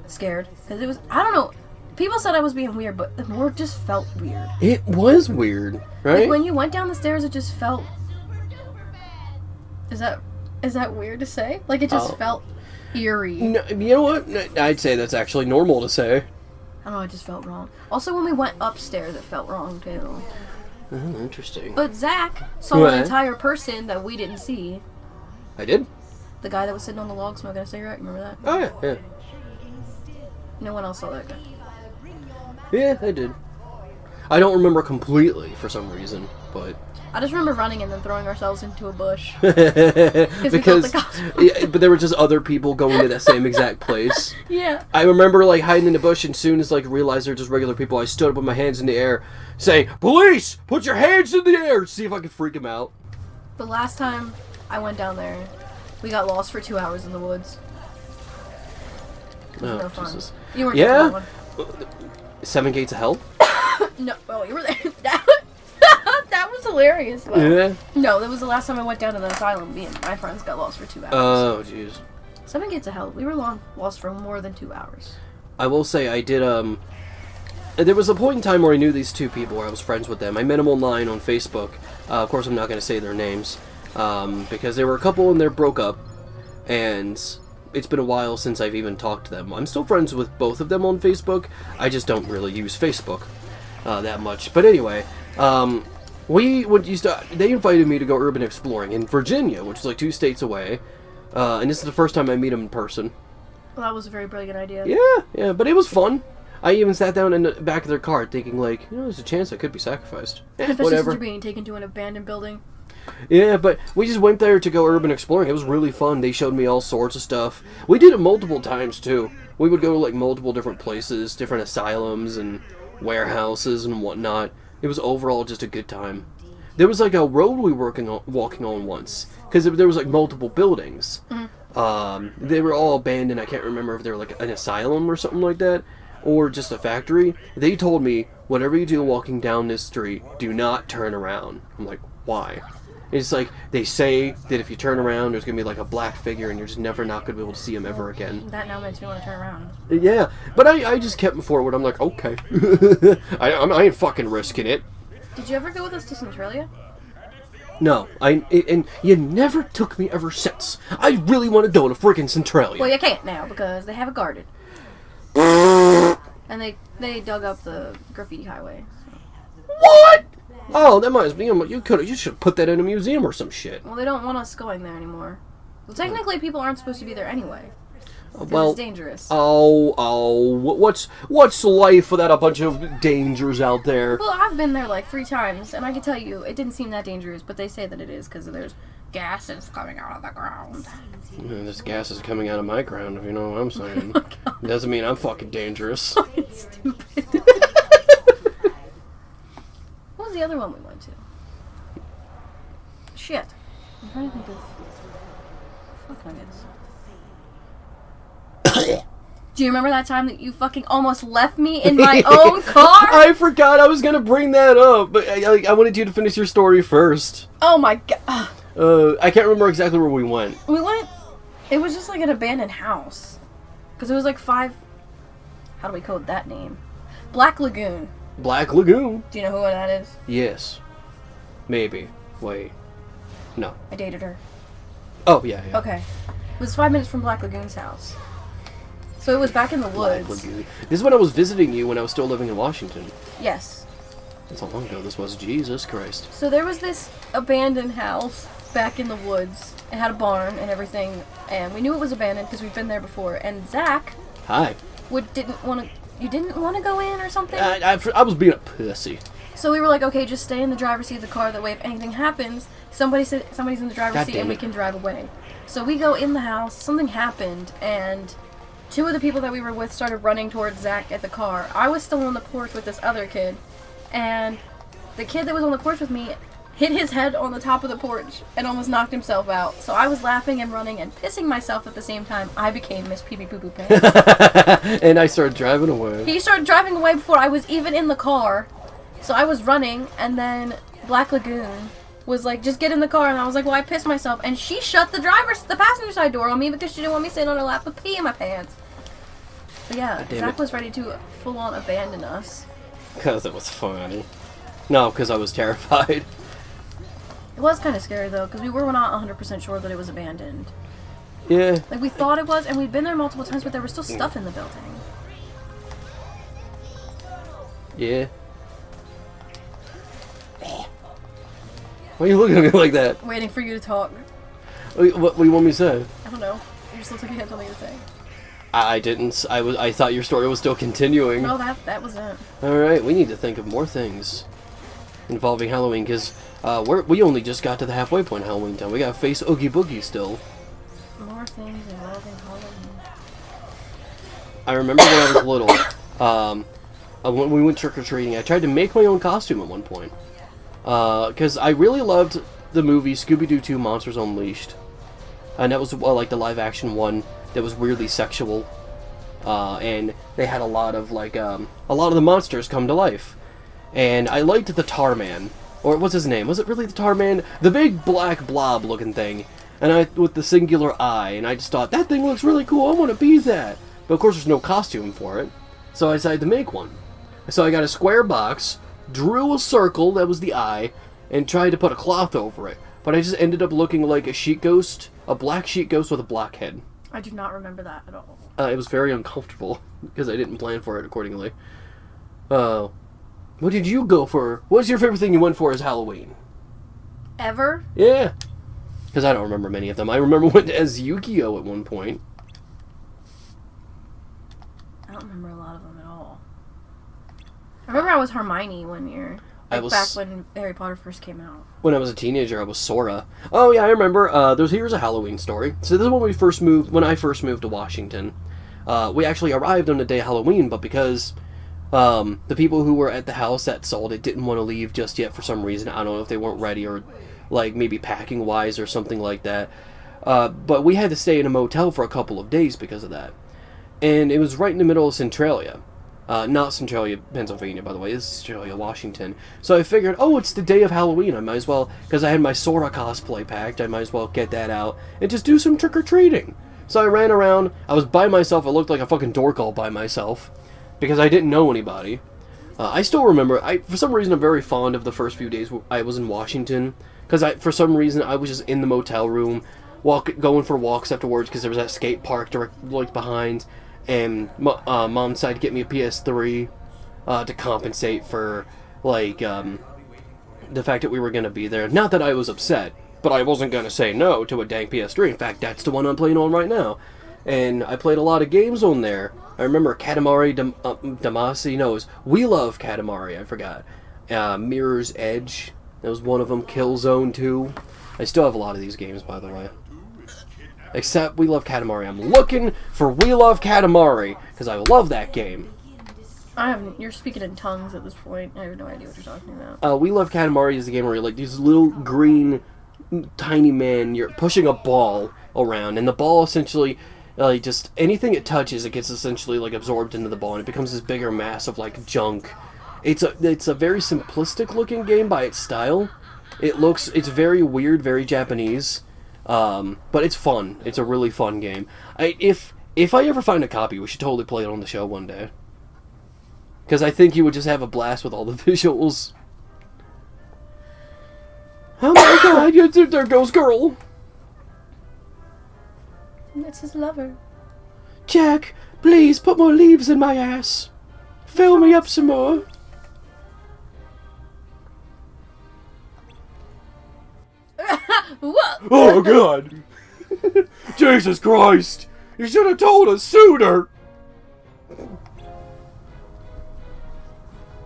scared because it was, I don't know. People said I was being weird, but the morgue just felt weird. It was weird, right? Like when you went down the stairs, it just felt. Is that weird to say? Like it just felt eerie. No, you know what? I'd say that's actually normal to say. I don't know, it just felt wrong. Also, when we went upstairs, it felt wrong, too. Oh, interesting. But Zach saw an entire person that we didn't see. I did? The guy that was sitting on the log smoking a cigarette, remember that? Oh, yeah. No one else saw that guy. Yeah, I did. I don't remember completely for some reason, but... I just remember running and then throwing ourselves into a bush. Because but there were just other people going to that same exact place. Yeah. I remember like hiding in the bush, and as soon as like realized they're just regular people, I stood up with my hands in the air, saying, "Police, put your hands in the air!" See if I could freak them out. The last time I went down there, we got lost for 2 hours in the woods. It was no fun. Jesus. You weren't there for that one. 7 Gates of Hell? No, oh, you were there. That was hilarious, though. Yeah. No, that was the last time I went down to the asylum. Me and my friends got lost for 2 hours. Oh, jeez. 7 Gates of Hell. We were lost for more than 2 hours. I will say, I did, there was a point in time where I knew these two people, where I was friends with them. I met them online on Facebook. Of course, I'm not going to say their names, because they were a couple and they broke up, and it's been a while since I've even talked to them. I'm still friends with both of them on Facebook. I just don't really use Facebook that much. But anyway, they invited me to go urban exploring in Virginia, which is like 2 states away, and this is the first time I meet them in person. Well, that was a very brilliant idea. Yeah, but it was fun. I even sat down in the back of their car thinking, like, there's a chance I could be sacrificed. Especially Whatever. since you're being taken to an abandoned building. Yeah, but we just went there to go urban exploring. It was really fun. They showed me all sorts of stuff. We did it multiple times, too. We would go to, like, multiple different places, different asylums and warehouses and whatnot. It was overall just a good time. There was, like, a road we were walking on once, because there was, like, multiple buildings. Mm-hmm. They were all abandoned. I can't remember if they were, like, an asylum or something like that, or just a factory. They told me, whatever you do walking down this street, do not turn around. I'm like, why? It's like, they say that if you turn around, there's going to be like a black figure and you're just never not going to be able to see him ever again. That now makes me want to turn around. Yeah, but I just kept forward. I'm like, okay. I ain't fucking risking it. Did you ever go with us to Centralia? No, and you never took me ever since. I really want to go to freaking Centralia. Well, you can't now because they have it guarded. And they dug up the graffiti highway. So. What? Oh, that might be. You should put that in a museum or some shit. Well, they don't want us going there anymore. Well, technically, people aren't supposed to be there anyway. Well, it's dangerous. What's life without a bunch of dangers out there? Well, I've been there like 3 times, and I can tell you, it didn't seem that dangerous, but they say that it is because there's gases coming out of the ground. This gas is coming out of my ground, if you know what I'm saying. It doesn't mean I'm fucking dangerous. Fucking stupid. What was the other one we went to? Shit. I'm trying to think of... Fuck nuggets. Do you remember that time that you fucking almost left me in my own car? I forgot I was gonna bring that up, but I wanted you to finish your story first. Oh my god. I can't remember exactly where we went. It was just like an abandoned house. Because it was like 5... How do we code that name? Black Lagoon. Black Lagoon. Do you know who that is? Yes. Maybe. Wait. No. I dated her. Oh, yeah. Okay. It was 5 minutes from Black Lagoon's house. So it was back in the woods. Black Lagoon. This is when I was visiting you when I was still living in Washington. Yes. That's how long ago this was. Jesus Christ. So there was this abandoned house back in the woods. It had a barn and everything. And we knew it was abandoned because we'd been there before. And Zach... Hi. Didn't want to... You didn't want to go in or something? I was being a pussy. So we were like, okay, just stay in the driver's seat of the car. That way if anything happens, somebody's in the driver's seat and we can drive away. So we go in the house. Something happened. And... 2 of the people that we were with started running towards Zach at the car. I was still on the porch with this other kid, and the kid that was on the porch with me hit his head on the top of the porch and almost knocked himself out. So I was laughing and running and pissing myself at the same time. I became Miss Pee Pee Poo Poo Pants. And I started driving away. He started driving away before I was even in the car. So I was running, and then Black Lagoon was like, just get in the car, and I was like, well, I pissed myself, and she shut the passenger side door on me because she didn't want me sitting on her lap with pee in my pants. But yeah, Zach was ready to full-on abandon us. Because it was funny. No, because I was terrified. It was kind of scary, though, because we were not 100% sure that it was abandoned. Yeah. Like, we thought it was, and we'd been there multiple times, but there was still stuff in the building. Yeah. Why are you looking at me like that? Waiting for you to talk. What do you want me to say? I don't know. You just looked like you had something to say. I didn't. I thought your story was still continuing. No, that was it. Alright, we need to think of more things involving Halloween, because we only just got to the halfway point Halloween time. We gotta face Oogie Boogie still. More things involving Halloween. I remember when I was little, when we went trick-or-treating, I tried to make my own costume at one point. Because I really loved the movie Scooby-Doo 2 Monsters Unleashed. And that was like the live-action one that was weirdly sexual. And they had a lot of the monsters come to life. And I liked the Tar Man. Or what's his name? Was it really the Tar Man? The big black blob looking thing. And with the singular eye. And I just thought, that thing looks really cool, I want to be that. But of course there's no costume for it. So I decided to make one. So I got a square box, drew a circle, that was the eye, and tried to put a cloth over it. But I just ended up looking like a sheet ghost, a black sheet ghost with a black head. I do not remember that at all. It was very uncomfortable, because I didn't plan for it accordingly. What did you go for? What's your favorite thing you went for as Halloween? Ever? Yeah. Because I don't remember many of them. I remember went as Yu-Gi-Oh! At one point. I don't remember a lot of them at all. I remember I was Hermione one year. Back when Harry Potter first came out. When I was a teenager, I was Sora. Oh yeah, I remember. Here's a Halloween story. So this is when I first moved to Washington. We actually arrived on the day of Halloween, but because the people who were at the house that sold it didn't want to leave just yet for some reason. I don't know if they weren't ready or like maybe packing wise or something like that. But we had to stay in a motel for a couple of days because of that. And it was right in the middle of Centralia. Not Centralia, Pennsylvania, by the way. It's Centralia, Washington. So I figured, oh, it's the day of Halloween. I might as well, because I had my Sora cosplay packed, I might as well get that out and just do some trick-or-treating. So I ran around. I was by myself. I looked like a fucking dork all by myself because I didn't know anybody. I still remember, for some reason, I'm very fond of the first few days I was in Washington because for some reason, I was just in the motel room, going for walks afterwards because there was that skate park like behind. And Mom decided to get me a PS3 to compensate for, like, the fact that we were going to be there. Not that I was upset, but I wasn't going to say no to a dang PS3. In fact, that's the one I'm playing on right now. And I played a lot of games on there. I remember Katamari Damacy. No, it was We Love Katamari. I forgot. Mirror's Edge. That was one of them. Killzone 2. I still have a lot of these games, by the way. Except We Love Katamari. I'm looking for We Love Katamari, because I love that game. You're speaking in tongues at this point. I have no idea what you're talking about. We Love Katamari is the game where you're like these little green, tiny men, you're pushing a ball around, and the ball essentially, just anything it touches, it gets essentially, like, absorbed into the ball, and it becomes this bigger mass of, like, junk. It's a very simplistic looking game by its style. It's very weird, very Japanese. But it's fun. It's a really fun game. If I ever find a copy, we should totally play it on the show one day. Because I think you would just have a blast with all the visuals. Oh my god, there goes girl. It's his lover. Jack, please put more leaves in my ass. Fill me up some more. What? Oh god! Jesus Christ! You should have told us sooner!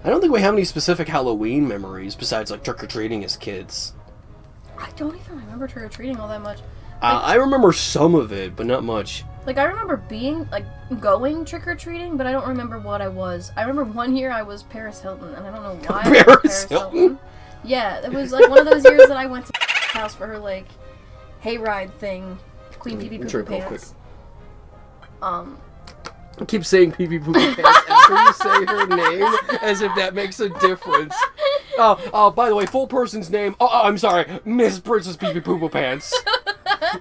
I don't think we have any specific Halloween memories besides, like, trick-or-treating as kids. I don't even remember trick-or-treating all that much. I remember some of it, but not much. Like, I remember going trick-or-treating, but I don't remember what I was. I remember one year I was Paris Hilton, and I don't know why I was Paris Hilton? Yeah, it was, like, one of those years that I went to house for her, like, hayride thing. Queen Pee Pee Poo Poo Pants. I keep saying Pee Pee Poo Poo Pants after you say her name, as if that makes a difference. Oh, by the way, full person's name. Oh, I'm sorry, Miss Princess Pee Pee Poo Poo Pants.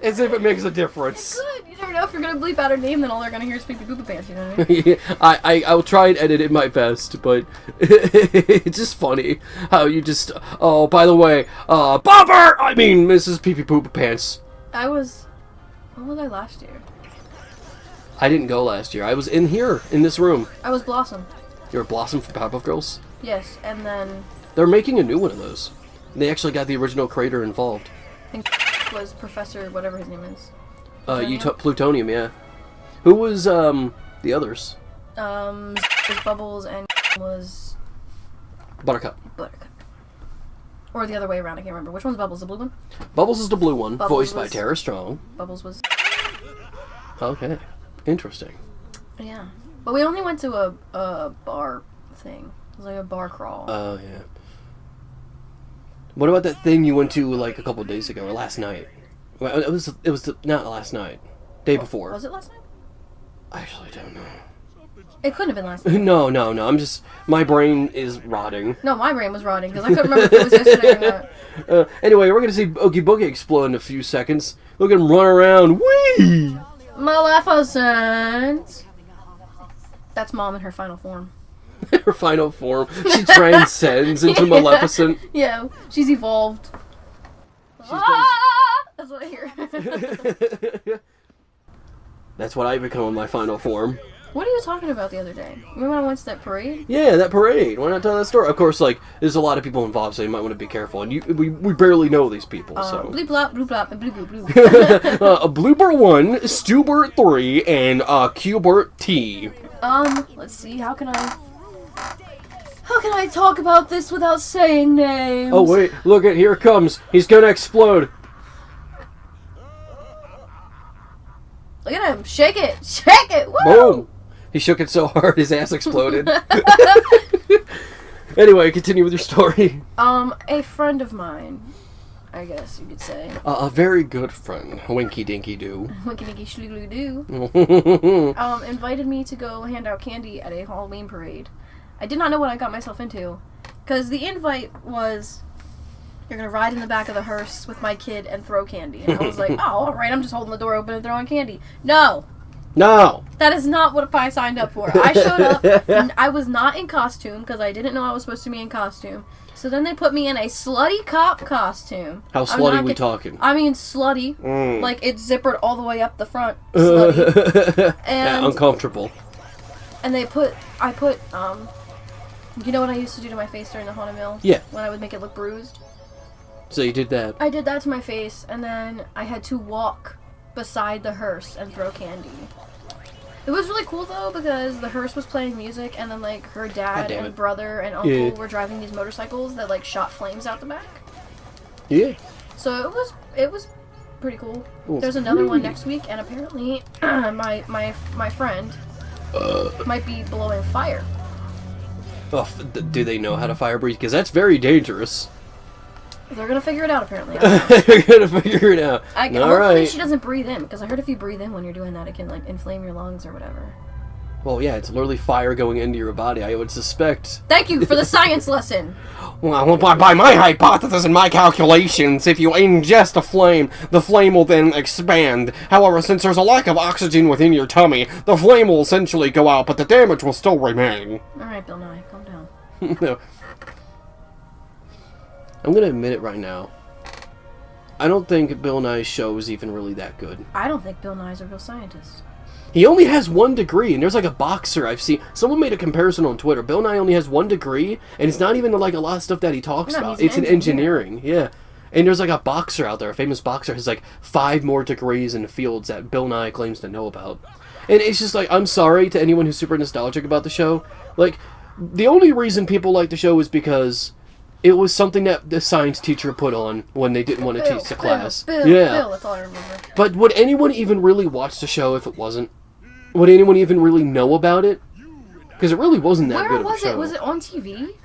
As if it makes a difference. Good. You never know, if you're gonna bleep out her name, then all they're gonna hear is Pee Pee Poo Poo Pants. You know what I mean? Yeah, I'll try and edit it my best, but it's just funny how you just. Oh, by the way, Bobber! I mean, Mrs. Pee Pee Poo Poo Pants. When was I last year? I didn't go last year. I was in this room. I was Blossom. You were Blossom from Powerpuff Girls? Yes, and then... They're making a new one of those. They actually got the original creator involved. I think was Professor whatever his name is. Plutonium, yeah. Who was, the others? Was Bubbles and was... Buttercup. Or the other way around, I can't remember. Which one's Bubbles, the blue one? Bubbles is the blue one, Bubbles voiced by Tara Strong. Bubbles was... Okay. Interesting. Yeah. But we only went to a bar thing. It was like a bar crawl. Oh, yeah. What about that thing you went to, like, a couple of days ago, or last night? Well, it was not last night. Day before. Was it last night? I actually don't know. It couldn't have been last night. No. I'm just... My brain is rotting. No, my brain was rotting, because I couldn't remember if it was yesterday or not. Anyway, we're going to see Oogie Boogie explode in a few seconds. Look at him run around. Whee! Maleficent! That's Mom in her final form. Her final form. She transcends into Maleficent. Yeah, she's evolved. That's what I hear. That's what I become in my final form. What are you talking about the other day? Remember when I went to that parade? Yeah, that parade. Why not tell that story? Of course, like, there's a lot of people involved, so you might want to be careful. And we barely know these people, so... Bleep blop, bloop blop, and bloop bloop bloop. Blooper 1, Stubert 3, and Qbert T. Let's see, how can I... How can I talk about this without saying names? Oh wait, look at here it comes. He's gonna explode. Look at him. Shake it. Shake it. Woo! Boom. He shook it so hard his ass exploded. Anyway, continue with your story. A friend of mine, I guess you could say. A very good friend, Winky Dinky Doo. Winky Dinky Schloogly Doo. Invited me to go hand out candy at a Halloween parade. I did not know what I got myself into. Because the invite was, you're going to ride in the back of the hearse with my kid and throw candy. And I was like, oh, alright, I'm just holding the door open and throwing candy. No! No! That is not what I signed up for. I showed up, and I was not in costume, because I didn't know I was supposed to be in costume. So then they put me in a slutty cop costume. How slutty we talking? I mean slutty. Like, it's zippered all the way up the front. Slutty. And, yeah, uncomfortable. And I put, you know what I used to do to my face during the Haunted Mill? Yeah. When I would make it look bruised? So you did that. I did that to my face, and then I had to walk beside the hearse and throw candy. It was really cool though, because the hearse was playing music, and then like her dad and brother and uncle were driving these motorcycles that like shot flames out the back. Yeah. So it was pretty cool. There's another one next week, and apparently my friend might be blowing fire. Oh, do they know how to fire breathe? Because that's very dangerous. They're gonna figure it out, apparently. They're gonna figure it out. Hopefully she doesn't breathe in, because I heard if you breathe in when you're doing that, it can like inflame your lungs or whatever. Well, yeah, it's literally fire going into your body, I would suspect. Thank you for the science lesson! Well, by my hypothesis and my calculations, if you ingest a flame, the flame will then expand. However, since there's a lack of oxygen within your tummy, the flame will essentially go out, but the damage will still remain. Alright, Bill Nye, calm down. No. I'm gonna admit it right now. I don't think Bill Nye's show is even really that good. I don't think Bill Nye's a real scientist. He only has 1 degree, and there's like a boxer I've seen. Someone made a comparison on Twitter. Bill Nye only has 1 degree, and it's not even like a lot of stuff that he talks about. It's in engineering, yeah. And there's like a boxer out there, a famous boxer, has like 5 more degrees in fields that Bill Nye claims to know about. And it's just like, I'm sorry to anyone who's super nostalgic about the show. Like, the only reason people like the show is because it was something that the science teacher put on when they didn't want to teach the class. Bill, that's all I remember. But would anyone even really watch the show if it wasn't? Would anyone even really know about it? Because it really wasn't that good of a show. Where was it? Was it on TV?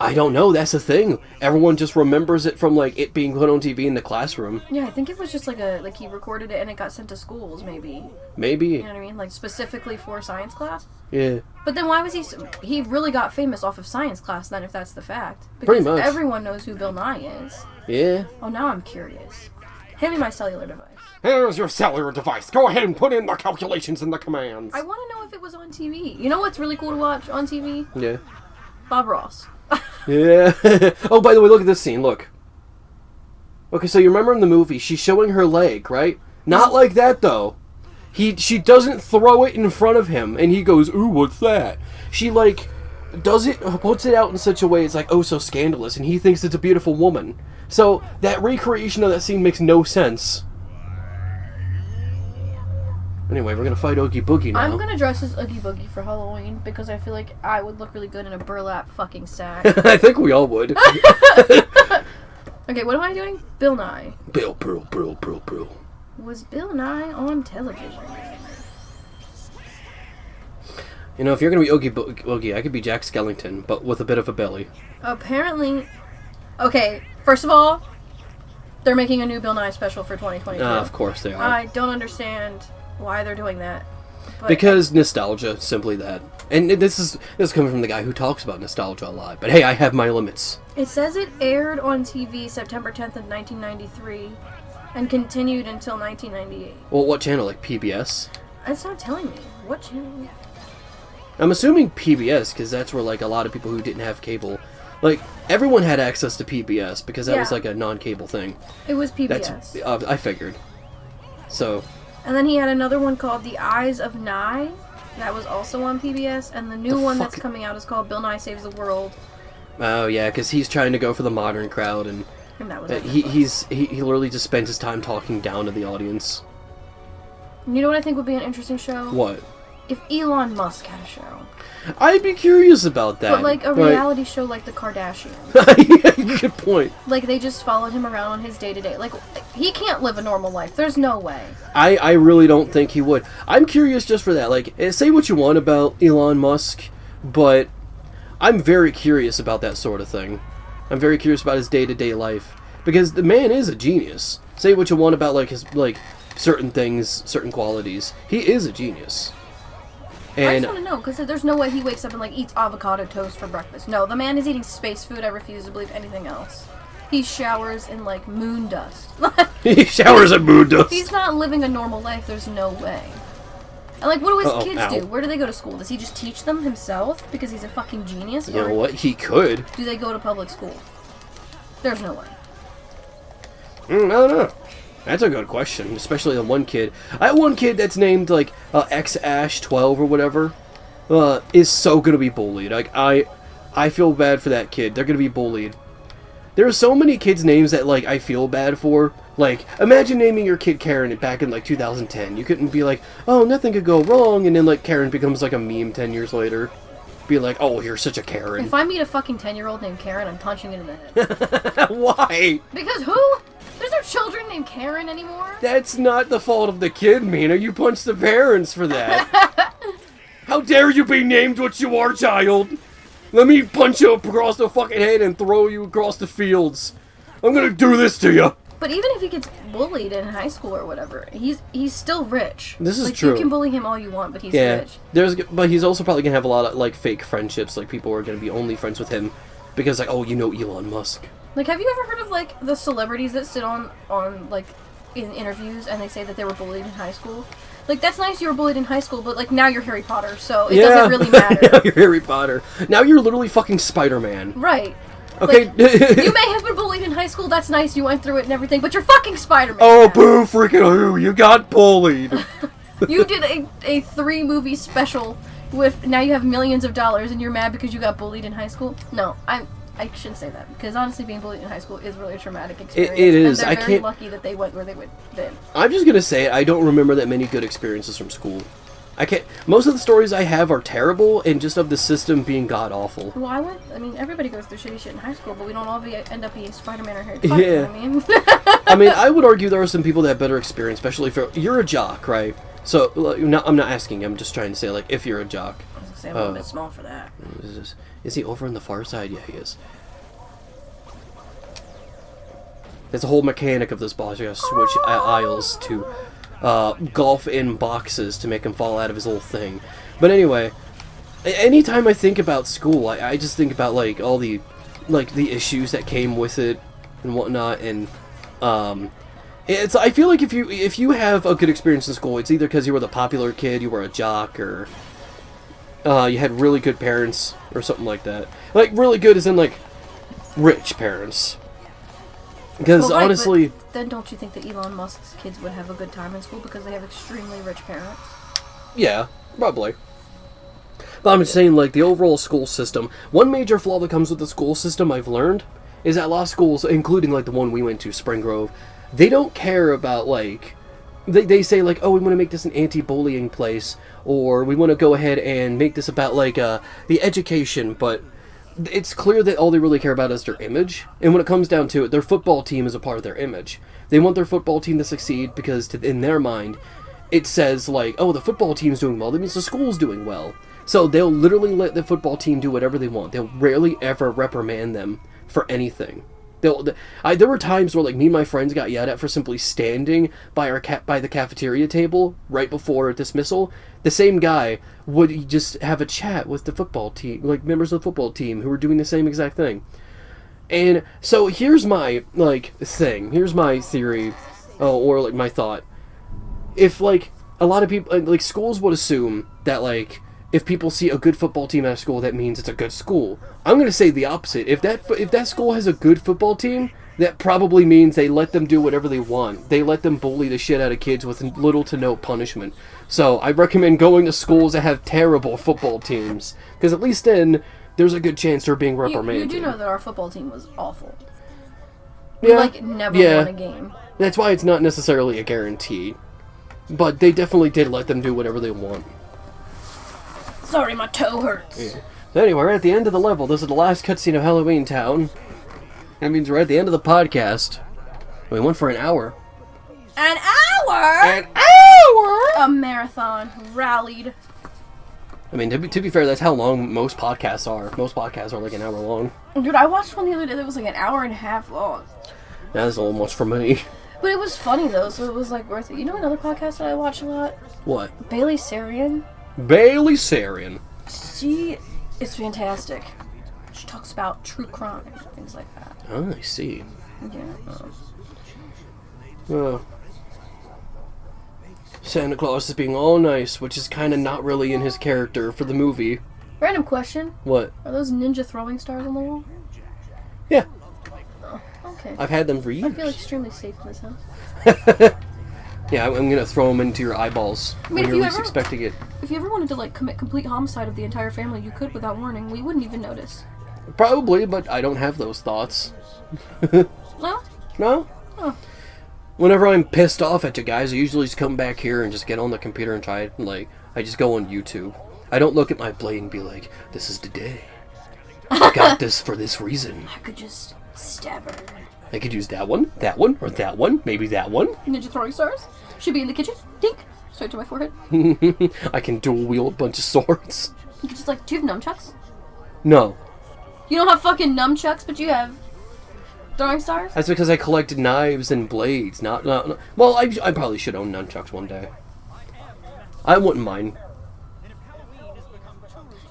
I don't know. That's the thing. Everyone just remembers it from like it being put on TV in the classroom. Yeah, I think it was just like he recorded it and it got sent to schools, maybe. Maybe. You know what I mean? Like specifically for science class. Yeah. But then why was he really got famous off of science class then, if that's the fact? Because pretty much. Everyone knows who Bill Nye is. Yeah. Oh, now I'm curious. Hand me my cellular device. Here's your cellular device. Go ahead and put in the calculations and the commands. I want to know if it was on TV. You know what's really cool to watch on TV? Yeah. Bob Ross. Yeah. Oh, by the way, look at this scene. Look. Okay, so you remember in the movie, she's showing her leg, right? Not like that, though. She doesn't throw it in front of him, and he goes, ooh, what's that? She, like, puts it out in such a way it's like, oh, so scandalous, and he thinks it's a beautiful woman. So, that recreation of that scene makes no sense. Anyway, we're gonna fight Oogie Boogie now. I'm gonna dress as Oogie Boogie for Halloween because I feel like I would look really good in a burlap fucking sack. I think we all would. Okay, what am I doing? Bill Nye. Bill. Was Bill Nye on television? You know, if you're gonna be Oogie, I could be Jack Skellington, but with a bit of a belly. Apparently... Okay, first of all, they're making a new Bill Nye special for 2022. Of course they are. I don't understand why they're doing that. But because nostalgia, simply that. And this is coming from the guy who talks about nostalgia a lot. But hey, I have my limits. It says it aired on TV September 10th of 1993 and continued until 1998. Well, what channel? Like PBS? It's not telling me. What channel? I'm assuming PBS, because that's where like a lot of people who didn't have cable... Like, everyone had access to PBS, because that was like a non-cable thing. It was PBS. I figured. So... And then he had another one called The Eyes of Nye. That was also on PBS. And the new one that's coming out is called Bill Nye Saves the World. Oh, yeah, because he's trying to go for the modern crowd, and that was he literally just spends his time talking down to the audience. You know what I think would be an interesting show? What? if Elon Musk had a show. I'd be curious about that. But, like, a reality show like the Kardashians. Yeah, good point. Like, they just followed him around on his day-to-day. Like, he can't live a normal life. There's no way. I really don't think he would. I'm curious just for that. Like, say what you want about Elon Musk, but I'm very curious about that sort of thing. I'm very curious about his day-to-day life. Because the man is a genius. Say what you want about, like, his, like, certain things, certain qualities. He is a genius. And I just want to know, because there's no way he wakes up and, like, eats avocado toast for breakfast. No, the man is eating space food. I refuse to believe anything else. He showers in, like, moon dust. he showers in moon dust. He's not living a normal life. There's no way. And, like, what do his kids do? Where do they go to school? Does he just teach them himself because he's a fucking genius? You know what? He could. Do they go to public school? There's no way. I don't know. That's a good question, especially on one kid. I have one kid that's named, like, X-Ash12 or whatever, is so gonna be bullied. Like, I feel bad for that kid. They're gonna be bullied. There are so many kids' names that, like, I feel bad for. Like, imagine naming your kid Karen back in, like, 2010. You couldn't be like, oh, nothing could go wrong, and then, like, Karen becomes, like, a meme 10 years later. Be like, oh, you're such a Karen. If I meet a fucking 10-year-old named Karen, I'm punching it in the head. Why? Because who? There's no children named Karen anymore. That's not the fault of the kid, Mina. You punched the parents for that. How dare you be named what you are, child? Let me punch you across the fucking head and throw you across the fields. I'm gonna do this to you. But even if he gets bullied in high school or whatever, he's still rich. This is like, true. You can bully him all you want, but he's rich. But he's also probably gonna have a lot of, like, fake friendships. Like, people are gonna be only friends with him because, like, oh, you know Elon Musk. Like, have you ever heard of, like, the celebrities that sit on like, in interviews and they say that they were bullied in high school? Like, that's nice you were bullied in high school, but, like, now you're Harry Potter, so it doesn't really matter. Now you're Harry Potter. Now you're literally fucking Spider-Man. Right. Okay. Like, you may have been bullied in high school, that's nice, you went through it and everything, but you're fucking Spider-Man. Oh, now. boo freaking who, you got bullied. You did a 3-movie special with, now you have millions of dollars and you're mad because you got bullied in high school? No, I shouldn't say that, because honestly, being bullied in high school is really a traumatic experience. It is. And they're very lucky that they went where they went then. I'm just gonna say, I don't remember that many good experiences from school. I can't. Most of the stories I have are terrible, and just of the system being god awful. Well, I mean, everybody goes through shitty shit in high school, but we don't all end up being Spider-Man or Harry Potter. Yeah. I mean, I mean, I would argue there are some people that have better experience, especially if you're a jock, right? So, I'm not asking. I'm just trying to say, like, if you're a jock. I was gonna say I'm a little bit small for that. Is he over on the far side? Yeah, he is. There's a whole mechanic of this boss. You gotta switch aisles to golf in boxes to make him fall out of his little thing. But anyway, anytime I think about school, I just think about, like, all the, like, the issues that came with it and whatnot. And I feel like if you have a good experience in school, it's either because you were the popular kid, you were a jock, or you had really good parents or something like that. Like, really good as in, like, rich parents. Because honestly, but then don't you think that Elon Musk's kids would have a good time in school because they have extremely rich parents? Yeah, probably. But I'm just saying, like, the overall school system, one major flaw that comes with the school system I've learned is that a lot of schools, including, like, the one we went to, Spring Grove, they don't care about, like, they say, like, oh, we want to make this an anti-bullying place, or we want to go ahead and make this about, like, the education, but it's clear that all they really care about is their image. And when it comes down to it, their football team is a part of their image. They want their football team to succeed because, in their mind, it says, like, oh, the football team's doing well. That means the school's doing well. So they'll literally let the football team do whatever they want. They'll rarely ever reprimand them for anything. There were times where, like, me and my friends got yelled at for simply standing by the cafeteria table right before dismissal. The same guy would just have a chat with the football team, like, members of the football team who were doing the same exact thing. And so here's my, like, thing. Here's my theory, or, like, my thought. If, like, a lot of people, like, schools would assume that, like, if people see a good football team at a school, that means it's a good school. I'm going to say the opposite. If that school has a good football team, that probably means they let them do whatever they want. They let them bully the shit out of kids with little to no punishment. So I recommend going to schools that have terrible football teams, because at least then there's a good chance they're being reprimanded. You do know that our football team was awful. Yeah. Like, never won a game. That's why it's not necessarily a guarantee. But they definitely did let them do whatever they want. Sorry, my toe hurts. Yeah. So anyway, we're at the end of the level. This is the last cutscene of Halloween Town. That means we're at the end of the podcast. We went for an hour. An hour? An hour? A marathon. Rallied. I mean, to be fair, that's how long most podcasts are. Most podcasts are like an hour long. Dude, I watched one the other day that was like an hour and a half long. That's almost for me. But it was funny though, so it was like worth it. You know another podcast that I watch a lot? What? Bailey Sarian. Bailey Sarian. She is fantastic. She talks about true crime and things like that. Oh, I see. Yeah. Santa Claus is being all nice, which is kind of not really in his character for the movie. Random question. What? Are those ninja throwing stars on the wall? Yeah. Oh, okay. I've had them for years. I feel extremely safe in this house. Yeah, I'm gonna throw them into your eyeballs when if you're you least ever- expecting it. If you ever wanted to like commit complete homicide of the entire family, you could without warning. We wouldn't even notice. Probably, but I don't have those thoughts. No? No? Oh. Whenever I'm pissed off at you guys, I usually just come back here and just get on the computer and try it. Like, I just go on YouTube. I don't look at my blade and be like, this is the day. I got this for this reason. I could just stab her. I could use that one, or that one, maybe that one. Ninja throwing stars? Should be in the kitchen. Dink. Straight to my forehead. I can dual wield a bunch of swords. You could just like, do you have nunchucks? No. You don't have fucking nunchucks, but you have throwing stars? That's because I collected knives and blades, not well, I probably should own nunchucks one day. I wouldn't mind.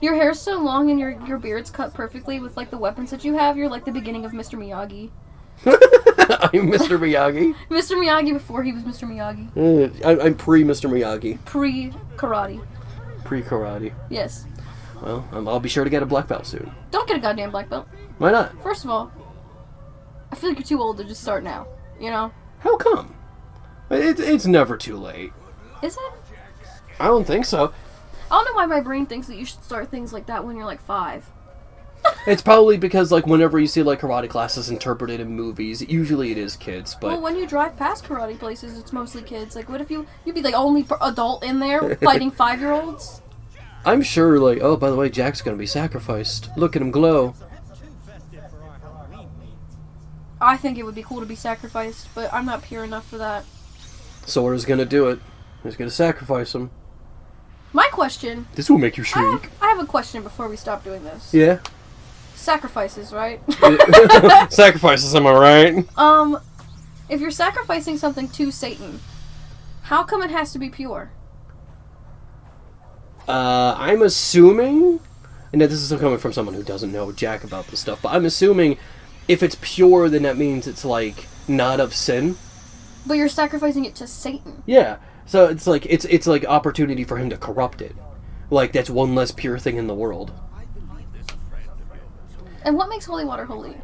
Your hair's so long and your beard's cut perfectly with like the weapons that you have. You're like the beginning of Mr. Miyagi. I'm Mr. Miyagi. Mr. Miyagi before he was Mr. Miyagi. I'm pre-Mr. Miyagi. Pre-karate. Pre-karate. Yes. Well, I'll be sure to get a black belt soon. Don't get a goddamn black belt. Why not? First of all, I feel like you're too old to just start now. You know? How come? It's never too late. Is it? I don't think so. I don't know why my brain thinks that you should start things like that when you're like 5. It's probably because, like, whenever you see, like, karate classes interpreted in movies, usually it is kids, but... Well, when you drive past karate places, it's mostly kids. Like, what if you'd be, like, only adult in there fighting 5-year-olds? I'm sure, like, oh, by the way, Jack's gonna be sacrificed. Look at him glow. I think it would be cool to be sacrificed, but I'm not pure enough for that. Sora's gonna do it. He's gonna sacrifice him. My question... This will make you shriek. I have a question before we stop doing this. Yeah? Sacrifices, right? Sacrifices, am I right? If you're sacrificing something to Satan, how come it has to be pure? I'm assuming... And this is coming from someone who doesn't know jack about this stuff, but I'm assuming if it's pure, then that means it's, like, not of sin. But you're sacrificing it to Satan. Yeah. So it's like it's like opportunity for him to corrupt it. Like, that's one less pure thing in the world. And what makes holy water holy?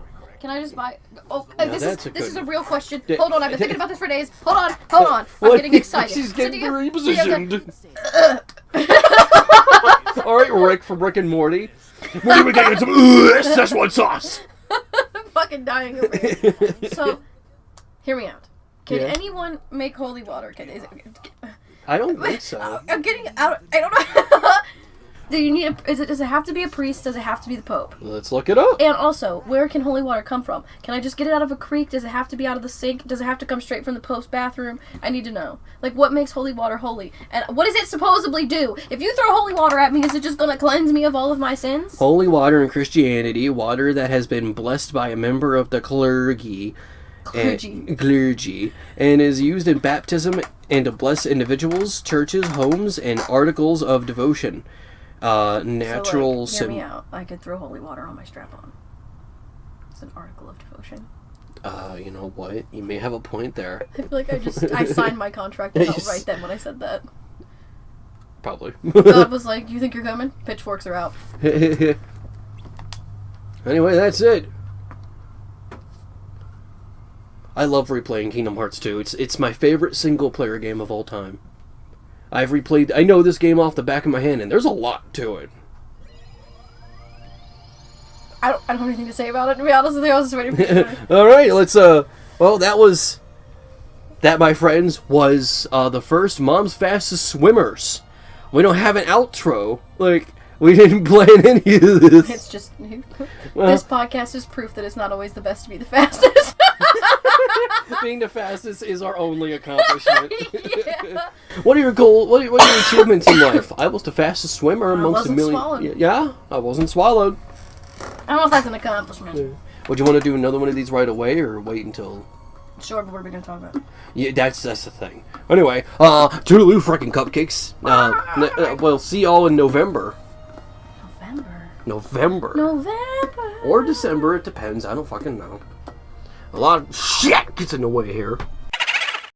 Can I just buy... Oh, Now this that's is a good- real question. Yeah. Hold on, I've been thinking about this for days. Hold on. I'm What? getting excited. She's getting So do you- repositioned. Alright, Rick from Rick and Morty. When are we getting some Szechuan sauce? I'm fucking dying over here. So, hear me out. Can Yeah. anyone make holy water? I don't think so. I'm getting out. I don't know. Do you need does it have to be a priest? Does it have to be the Pope? Let's look it up. And also, where can holy water come from? Can I just get it out of a creek? Does it have to be out of the sink? Does it have to come straight from the Pope's bathroom? I need to know. Like, what makes holy water holy? And what does it supposedly do? If you throw holy water at me, is it just gonna cleanse me of all of my sins? Holy water in Christianity, water that has been blessed by a member of the clergy. Clergy. And is used in baptism and to bless individuals, churches, homes, and articles of devotion. Natural... So, like, hear me out. I could throw holy water on my strap-on. It's an article of devotion. You know what? You may have a point there. I feel like I signed my contract to hell right then when I said that. Probably. God was like, you think you're coming? Pitchforks are out. Anyway, that's it. I love replaying Kingdom Hearts 2. It's my favorite single-player game of all time. I've replayed... I know this game off the back of my hand, and there's a lot to it. I don't have anything to say about it, to be honest with you. I was just waiting for you. Alright, let's, well, that, my friends, was, the first Mom's Fastest Swimmers. We don't have an outro. Like, We didn't plan any of this. It's just this podcast is proof that it's not always the best to be the fastest. Being the fastest is our only accomplishment. Yeah. What are your goals? What are your achievements in life? I was the fastest swimmer amongst a wasn't million. swallowed. Yeah, I wasn't swallowed. I don't know if that's an accomplishment. Would you want to do another one of these right away, or wait until? Sure, but what are we going to talk about? Yeah, that's the thing. Anyway, toodaloo, frickin' cupcakes. We'll see y'all in November. November. Or December, it depends. I don't fucking know. A lot of shit gets in the way here.